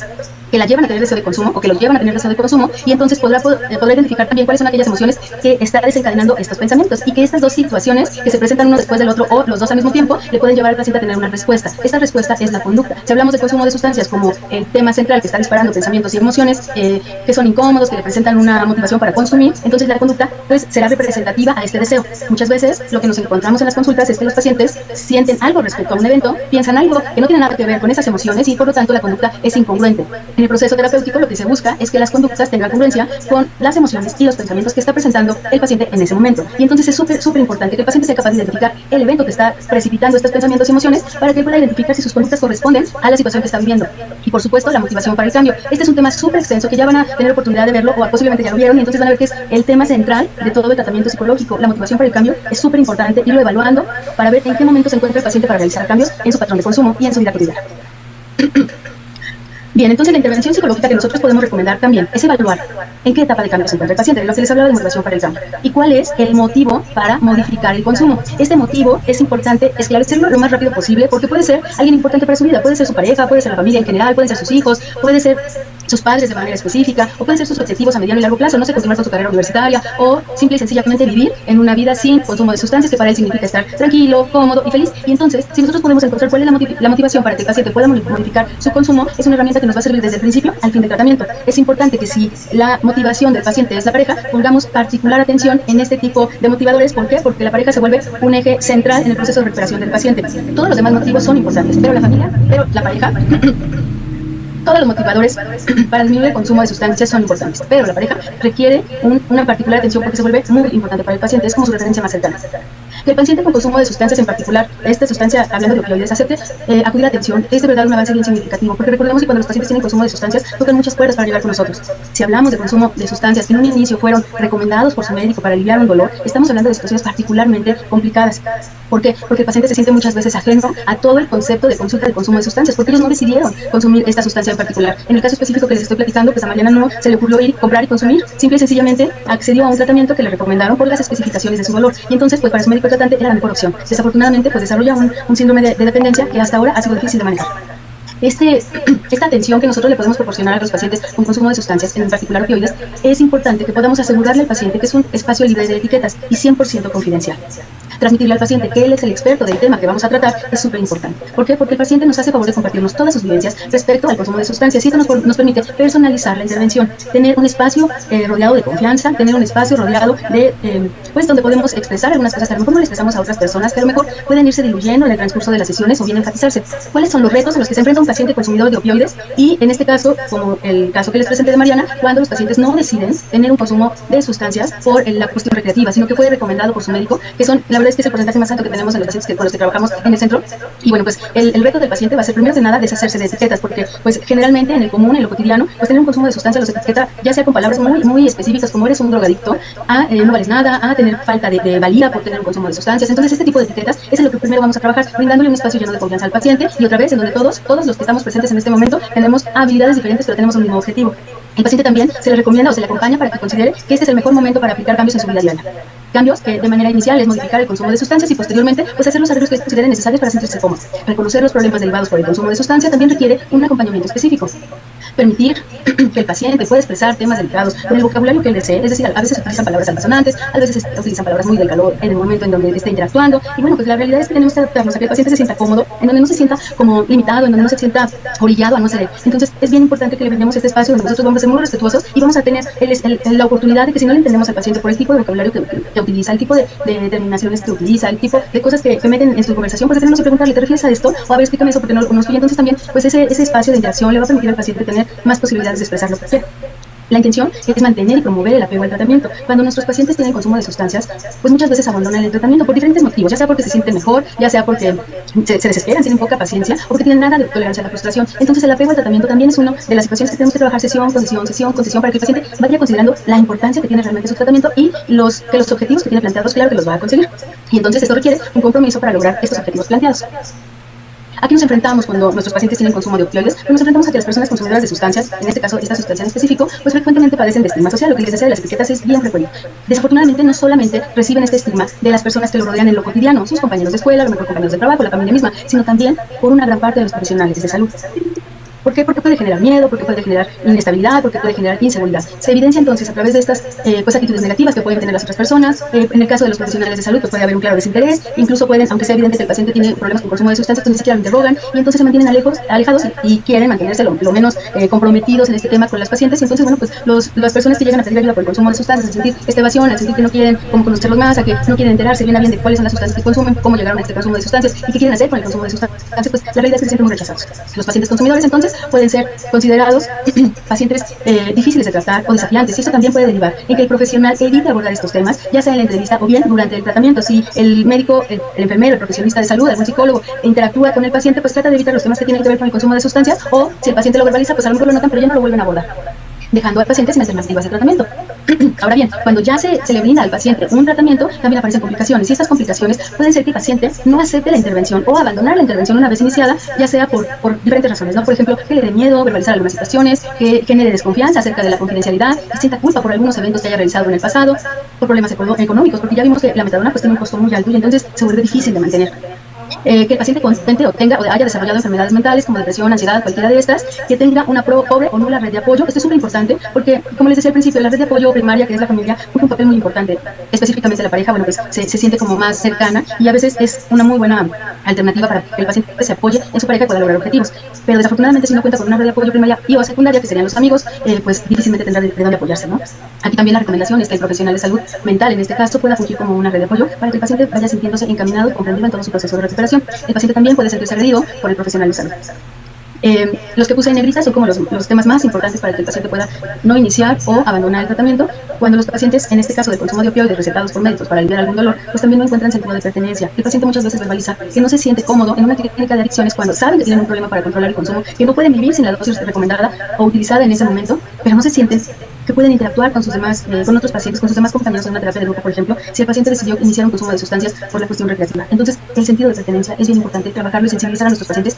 que la llevan a tener deseo de consumo o que los llevan a tener deseo de consumo, y entonces podrá identificar también cuáles son aquellas emociones que están desencadenando estos pensamientos y que estas dos situaciones que se presentan uno después del otro o los dos al mismo tiempo le pueden llevar al paciente a tener una respuesta. Esta respuesta es la conducta. Si hablamos de consumo de sustancias como el tema central que está disparando pensamientos y emociones que son incómodos, que le presentan una motivación para consumir, entonces la conducta pues será representativa a este deseo. Muchas veces lo que nos encontramos en las consultas es que los pacientes sienten algo respecto a un evento, piensan algo que no tiene nada que ver con esas emociones y por lo tanto la conducta es incongruente. En el proceso terapéutico lo que se busca es que las conductas tengan congruencia con las emociones y los pensamientos que está presentando el paciente en ese momento. Y entonces es súper importante que el paciente sea capaz de identificar el evento que está precipitando estos pensamientos y emociones para que pueda identificar si sus conductas corresponden a la situación que está viviendo. Y por supuesto la motivación para el cambio. Este es un tema súper extenso que ya van a tener oportunidad de verlo o posiblemente ya lo vieron y entonces van a ver que es el tema central de todo el tratamiento psicológico. La motivación para el cambio es súper importante irlo evaluando para ver en qué momento se encuentra el paciente para realizar cambios en su patrón de consumo y en su vida cotidiana. Bien, entonces la intervención psicológica que nosotros podemos recomendar también es evaluar en qué etapa de cambio se encuentra el paciente, de lo que les hablaba de motivación para el cambio, y cuál es el motivo para modificar el consumo. Este motivo es importante esclarecerlo lo más rápido posible porque puede ser alguien importante para su vida, puede ser su pareja, puede ser la familia en general, pueden ser sus hijos, puede ser sus padres de manera específica, o pueden ser sus objetivos a mediano y largo plazo, no sé, continuar con su carrera universitaria, o simple y sencillamente vivir en una vida sin consumo de sustancias, que para él significa estar tranquilo, cómodo y feliz. Y entonces, si nosotros podemos encontrar cuál es la motivación para que el paciente pueda modificar su consumo, es una herramienta que nos va a servir desde el principio al fin del tratamiento. Es importante que si la motivación del paciente es la pareja, pongamos particular atención en este tipo de motivadores. ¿Por qué? Porque la pareja se vuelve un eje central en el proceso de recuperación del paciente. Todos los demás motivos son importantes, pero la familia, pero la pareja... Todos los motivadores para disminuir el consumo de sustancias son importantes, pero la pareja requiere una particular atención porque se vuelve muy importante para el paciente, es como su referencia más cercana. Que el paciente con consumo de sustancias, en particular esta sustancia, hablando de opioides, acepte acudir a atención, es de verdad un avance bien significativo, porque recordemos que cuando los pacientes tienen consumo de sustancias, tocan muchas puertas para llegar con nosotros. Si hablamos de consumo de sustancias que en un inicio fueron recomendados por su médico para aliviar un dolor, estamos hablando de situaciones particularmente complicadas. ¿Por qué? Porque el paciente se siente muchas veces ajeno a todo el concepto de consulta de consumo de sustancias, porque ellos no decidieron consumir esta sustancia en particular. En el caso específico que les estoy platicando, pues a Mariana no se le ocurrió ir, comprar y consumir, simple y sencillamente accedió a un tratamiento que le recomendaron por las especificaciones de su dolor, y entonces pues para su médico tratante era la mejor opción. Desafortunadamente pues desarrolla un síndrome de dependencia que hasta ahora ha sido difícil de manejar. Esta atención que nosotros le podemos proporcionar a los pacientes con consumo de sustancias, en particular opioides, es importante que podamos asegurarle al paciente que es un espacio libre de etiquetas y 100% confidencial. transmitirle al paciente que él es el experto del tema que vamos a tratar es súper importante. ¿Por qué? Porque el paciente nos hace favor de compartirnos todas sus vivencias respecto al consumo de sustancias y esto nos permite personalizar la intervención, tener un espacio rodeado de confianza, tener un espacio rodeado de, pues donde podemos expresar algunas cosas que a lo mejor no le expresamos a otras personas, que a lo mejor pueden irse diluyendo en el transcurso de las sesiones o bien enfatizarse. ¿Cuáles son los retos a los que se enfrenta un paciente consumidor de opioides? Y en este caso, como el caso que les presenté de Mariana, cuando los pacientes no deciden tener un consumo de sustancias por la cuestión recreativa, sino que fue recomendado por su médico, que son, la verdad es que es el porcentaje más alto que tenemos en los pacientes con los que trabajamos en el centro. Y bueno, pues el reto del paciente va a ser primero de nada deshacerse de etiquetas, porque pues generalmente en el común, en lo cotidiano, pues tener un consumo de sustancias los etiqueta ya sea con palabras muy específicas como eres un drogadicto, a no vales nada, a tener falta de valía por tener un consumo de sustancias. Entonces este tipo de etiquetas es en lo que primero vamos a trabajar, brindándole un espacio lleno de confianza al paciente y otra vez en donde todos los que estamos presentes en este momento tenemos habilidades diferentes pero tenemos un mismo objetivo. El paciente también se le recomienda o se le acompaña para que considere que este es el mejor momento para aplicar cambios en su vida diaria. Cambios que de manera inicial es modificar el consumo de sustancias y posteriormente pues hacer los arreglos que consideren necesarios para sentirse cómodo. Reconocer los problemas derivados por el consumo de sustancia también requiere un acompañamiento específico. Permitir que el paciente pueda expresar temas delicados con el vocabulario que él desee, es decir, a veces utilizan palabras altisonantes, a veces utilizan palabras muy del calor en el momento en donde está interactuando, y bueno, pues la realidad es que tenemos que adaptarnos a que el paciente se sienta cómodo, en donde no se sienta como limitado, en donde no se sienta orillado a no ceder. Entonces es bien importante que le brindemos este espacio donde nosotros vamos a ser muy respetuosos y vamos a tener la oportunidad de que si no le entendemos al paciente por el tipo de vocabulario que utiliza, el tipo de determinaciones que utiliza, el tipo de cosas que meten en su conversación, pues tenemos que preguntarle, ¿te refieres a esto? O a ver, explícame eso porque no lo conozco. Y entonces también pues ese espacio de interacción le va a permitir al paciente tener más posibilidades de expresar lo que quiere. La intención es mantener y promover el apego al tratamiento. Cuando nuestros pacientes tienen consumo de sustancias, pues muchas veces abandonan el tratamiento por diferentes motivos, ya sea porque se sienten mejor, ya sea porque se desesperan, tienen poca paciencia o porque tienen nada de tolerancia a la frustración. Entonces el apego al tratamiento también es una de las situaciones que tenemos que trabajar sesión con sesión para que el paciente vaya considerando la importancia que tiene realmente su tratamiento y que los objetivos que tiene planteados, claro que los va a conseguir. Y entonces esto requiere un compromiso para lograr estos objetivos planteados. ¿A qué nos enfrentamos cuando nuestros pacientes tienen consumo de opioides? Pues nos enfrentamos a que las personas consumidoras de sustancias, en este caso esta sustancia en específico, pues frecuentemente padecen de estigma social. Lo que les decía de las etiquetas es bien frecuente. Desafortunadamente no solamente reciben este estigma de las personas que lo rodean en lo cotidiano, sus compañeros de escuela, a lo mejor compañeros de trabajo, la familia misma, sino también por una gran parte de los profesionales de salud. ¿Por qué? Porque puede generar miedo, porque puede generar inestabilidad, porque puede generar inseguridad. Se evidencia entonces a través de estas pues actitudes negativas que pueden tener las otras personas. En el caso de los profesionales de salud pues puede haber un claro desinterés, incluso pueden, aunque sea evidente que el paciente tiene problemas con consumo de sustancias, pues ni siquiera lo interrogan y entonces se mantienen alejados y quieren mantenerse lo menos comprometidos en este tema con las pacientes. Y entonces, bueno, pues las personas que llegan a pedir ayuda por el consumo de sustancias, al sentir esta evasión, al sentir que no quieren como conocerlos más, a que no quieren enterarse bien a bien de cuáles son las sustancias que consumen, cómo llegaron a este consumo de sustancias y qué quieren hacer con el consumo de sustancias, pues la realidad es que se sienten muy rechazados. Los pacientes consumidores entonces pueden ser considerados pacientes difíciles de tratar o desafiantes, y eso también puede derivar en que el profesional evite abordar estos temas, ya sea en la entrevista o bien durante el tratamiento. Si el médico, el enfermero, el profesionista de salud, algún psicólogo interactúa con el paciente, pues trata de evitar los temas que tienen que ver con el consumo de sustancias, o si el paciente lo verbaliza, pues a lo mejor lo notan, pero ya no lo vuelven a abordar, dejando al paciente sin alternativas de tratamiento. Ahora bien, cuando ya se le brinda al paciente un tratamiento, también aparecen complicaciones, y estas complicaciones pueden ser que el paciente no acepte la intervención o abandonar la intervención una vez iniciada, ya sea por diferentes razones, ¿no? Por ejemplo, que le dé miedo verbalizar algunas situaciones, que genere desconfianza acerca de la confidencialidad, que sienta culpa por algunos eventos que haya realizado en el pasado, por problemas económicos, porque ya vimos que la metadona pues tiene un costo muy alto y entonces se vuelve difícil de mantener. Que el paciente cuente o tenga o haya desarrollado enfermedades mentales como depresión, ansiedad, cualquiera de estas, que tenga una pobre o nula red de apoyo. Esto es súper importante porque, como les decía al principio, la red de apoyo primaria, que es la familia, juega un papel muy importante. Específicamente la pareja, bueno, pues se siente como más cercana y a veces es una muy buena alternativa para que el paciente se apoye en su pareja y pueda lograr objetivos. Pero desafortunadamente, si no cuenta con una red de apoyo primaria y o secundaria, que serían los amigos, pues difícilmente tendrá de dónde apoyarse, ¿no? Aquí también la recomendación es que el profesional de salud mental, en este caso, pueda fungir como una red de apoyo para que el paciente vaya sintiéndose encaminado y comprendido en todo su proceso de recuperación. El paciente también puede sentirse agredido por el profesional de salud. Los que puse en negrita son como los temas más importantes para que el paciente pueda no iniciar o abandonar el tratamiento. Cuando los pacientes, en este caso de consumo de opioides recetados por médicos para aliviar algún dolor, pues también no encuentran sentido de pertenencia. El paciente muchas veces verbaliza que no se siente cómodo en una clínica de adicciones cuando saben que tienen un problema para controlar el consumo, que no pueden vivir sin la dosis recomendada o utilizada en ese momento, pero no se sienten que pueden interactuar con sus demás, con otros pacientes, con sus demás compañeros en una terapia de grupo, por ejemplo, si el paciente decidió iniciar un consumo de sustancias por la cuestión recreativa. Entonces, el sentido de pertenencia es bien importante, trabajarlo y sensibilizar a nuestros pacientes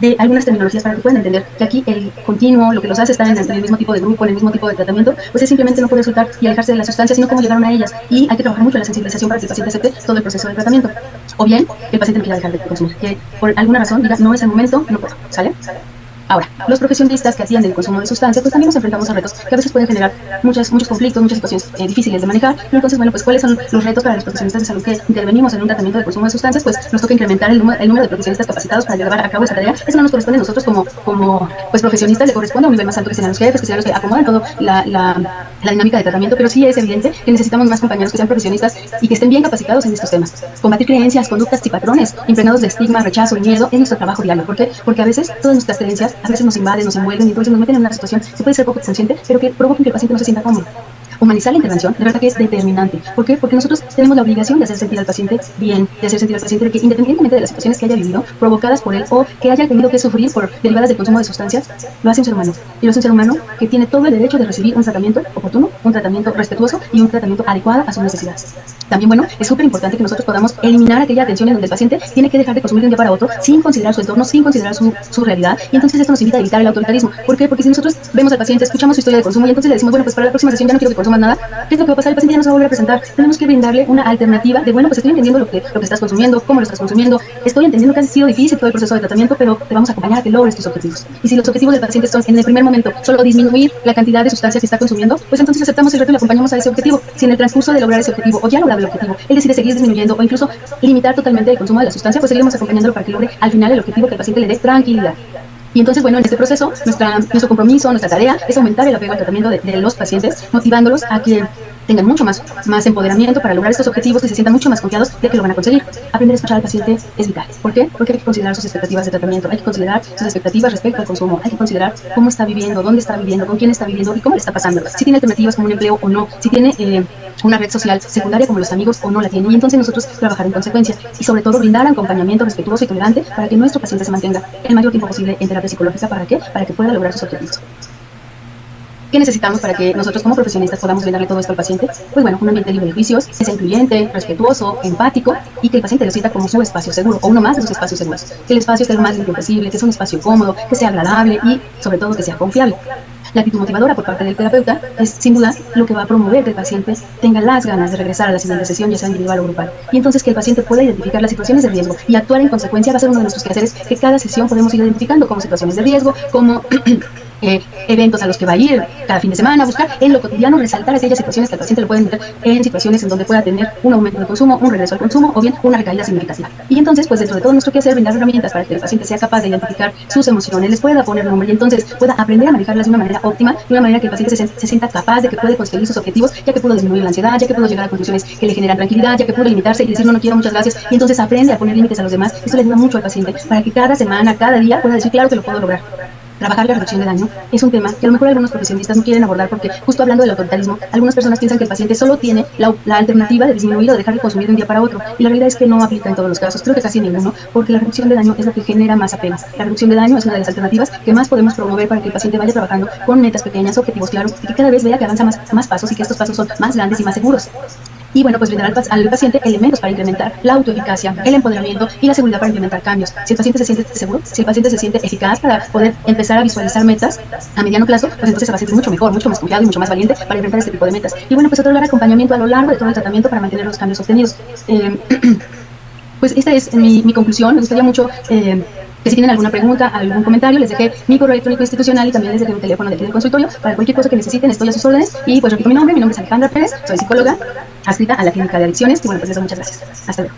de algunas terminologías para que puedan entender que aquí el continuo, lo que los hace estar en el mismo tipo de grupo, en el mismo tipo de tratamiento, pues es simplemente no poder soltar y alejarse de las sustancias, sino cómo llegaron a ellas. Y hay que trabajar mucho en la sensibilización para que el paciente acepte todo el proceso de tratamiento. O bien, que el paciente no quiera dejar de consumir, que por alguna razón diga, no es el momento, no puedo, ¿sale? Ahora, los profesionistas que atienden el consumo de sustancias, pues también nos enfrentamos a retos que a veces pueden generar muchos conflictos, muchas situaciones difíciles de manejar. Y entonces, bueno, pues ¿cuáles son los retos para los profesionistas de salud que intervenimos en un tratamiento de consumo de sustancias? Pues nos toca incrementar el número de profesionistas capacitados para llevar a cabo esa tarea. Eso no nos corresponde a nosotros como pues profesionistas, le corresponde a un nivel más alto que sean los jefes, que sean los que acomodan toda la dinámica de tratamiento, pero sí es evidente que necesitamos más compañeros que sean profesionistas y que estén bien capacitados en estos temas. Combatir creencias, conductas y patrones impregnados de estigma, rechazo y miedo es nuestro trabajo diario. ¿Por qué? Porque a veces todas nuestras creencias a veces nos invaden, nos envuelven y entonces nos meten en una situación que puede ser poco consciente, pero que provoca que el paciente no se sienta cómodo. Humanizar la intervención, de verdad que es determinante. ¿Por qué? Porque nosotros tenemos la obligación de hacer sentir al paciente bien, de hacer sentir al paciente de que independientemente de las situaciones que haya vivido, provocadas por él o que haya tenido que sufrir por derivadas del consumo de sustancias, lo hace un ser humano. Y lo hace un ser humano que tiene todo el derecho de recibir un tratamiento oportuno, un tratamiento respetuoso y un tratamiento adecuado a sus necesidades. También, bueno, es súper importante que nosotros podamos eliminar aquella atención en donde el paciente tiene que dejar de consumir de un día para otro sin considerar su entorno, sin considerar su realidad. Y entonces esto nos invita a evitar el autoritarismo. ¿Por qué? Porque si nosotros vemos al paciente, escuchamos su historia de consumo y entonces le decimos, bueno, pues para la próxima sesión ya no quiero que consumas nada, ¿qué es lo que va a pasar? El paciente ya no se va a volver a presentar. Tenemos que brindarle una alternativa de, bueno, pues estoy entendiendo lo que estás consumiendo, cómo lo estás consumiendo, estoy entendiendo que ha sido difícil todo el proceso de tratamiento, pero te vamos a acompañar a que logres tus objetivos. Y si los objetivos del paciente son en el primer momento solo disminuir la cantidad de sustancias que está consumiendo, pues entonces aceptamos el reto y le acompañamos a ese objetivo. Si en el transcurso de lograr ese objetivo o ya logrado el objetivo, él decide seguir disminuyendo o incluso limitar totalmente el consumo de la sustancia, pues seguiremos acompañándolo para que logre al final el objetivo que el paciente le dé tranquilidad. Y entonces, bueno, en este proceso, nuestro compromiso, nuestra tarea es aumentar el apego al tratamiento de los pacientes, motivándolos a que tengan mucho más empoderamiento para lograr estos objetivos, que se sientan mucho más confiados de que lo van a conseguir. Aprender a escuchar al paciente es vital. ¿Por qué? Porque hay que considerar sus expectativas de tratamiento, hay que considerar sus expectativas respecto al consumo, hay que considerar cómo está viviendo, dónde está viviendo, con quién está viviendo y cómo le está pasando, si tiene alternativas como un empleo o no, si tiene una red social secundaria como los amigos o no la tiene. Y entonces nosotros trabajar en consecuencia y sobre todo brindar acompañamiento respetuoso y tolerante para que nuestro paciente se mantenga el mayor tiempo posible en terapia psicológica. ¿Para qué? Para que pueda lograr sus objetivos. ¿Qué necesitamos para que nosotros como profesionistas podamos brindarle todo esto al paciente? Pues bueno, un ambiente libre de juicios, que sea incluyente, respetuoso, empático y que el paciente lo sienta como su espacio seguro o uno más de sus espacios seguros. Que el espacio esté lo más limpio posible, que sea un espacio cómodo, que sea agradable y sobre todo que sea confiable. La actitud motivadora por parte del terapeuta es sin duda lo que va a promover que el paciente tenga las ganas de regresar a la siguiente sesión, ya sea individual o grupal. Y entonces que el paciente pueda identificar las situaciones de riesgo y actuar en consecuencia va a ser uno de nuestros quehaceres que cada sesión podemos ir identificando como situaciones de riesgo, como eventos a los que va a ir cada fin de semana, buscar en lo cotidiano resaltar aquellas situaciones que al paciente lo pueden meter en situaciones en donde pueda tener un aumento de consumo, un regreso al consumo o bien una recaída significativa. Y entonces, pues dentro de todo nuestro quehacer, brindar herramientas para que el paciente sea capaz de identificar sus emociones, les pueda poner nombre y entonces pueda aprender a manejarlas de una manera óptima, de una manera que el paciente se sienta capaz de que puede conseguir sus objetivos, ya que pudo disminuir la ansiedad, ya que pudo llegar a conclusiones que le generan tranquilidad, ya que pudo limitarse y decir no quiero, muchas gracias, y entonces aprende a poner límites a los demás. Esto le ayuda mucho al paciente para que cada semana, cada día pueda decir claro que lo puedo lograr. Trabajar la reducción de daño es un tema que a lo mejor algunos profesionistas no quieren abordar porque justo hablando del autoritarismo, algunas personas piensan que el paciente solo tiene la alternativa de disminuir o dejar de consumir de un día para otro y la realidad es que no aplica en todos los casos, creo que casi ninguno, porque la reducción de daño es lo que genera más apego. La reducción de daño es una de las alternativas que más podemos promover para que el paciente vaya trabajando con metas pequeñas, objetivos claros y que cada vez vea que avanza más pasos y que estos pasos son más grandes y más seguros. Y bueno, pues brindar al paciente elementos para incrementar la autoeficacia, el empoderamiento y la seguridad para implementar cambios. Si el paciente se siente seguro, si el paciente se siente eficaz para poder empezar a visualizar metas a mediano plazo, pues entonces se va a sentir mucho mejor, mucho más confiado y mucho más valiente para enfrentar este tipo de metas. Y bueno, pues otorgar acompañamiento a lo largo de todo el tratamiento para mantener los cambios obtenidos. Pues esta es mi conclusión. Me gustaría mucho que si tienen alguna pregunta, algún comentario, les dejé mi correo electrónico institucional y también les dejé mi teléfono del consultorio para cualquier cosa que necesiten, estoy a sus órdenes. Y pues repito mi nombre es Alejandra Pérez, soy psicóloga adscrita a la clínica de adicciones y bueno, pues eso, muchas gracias. Hasta luego.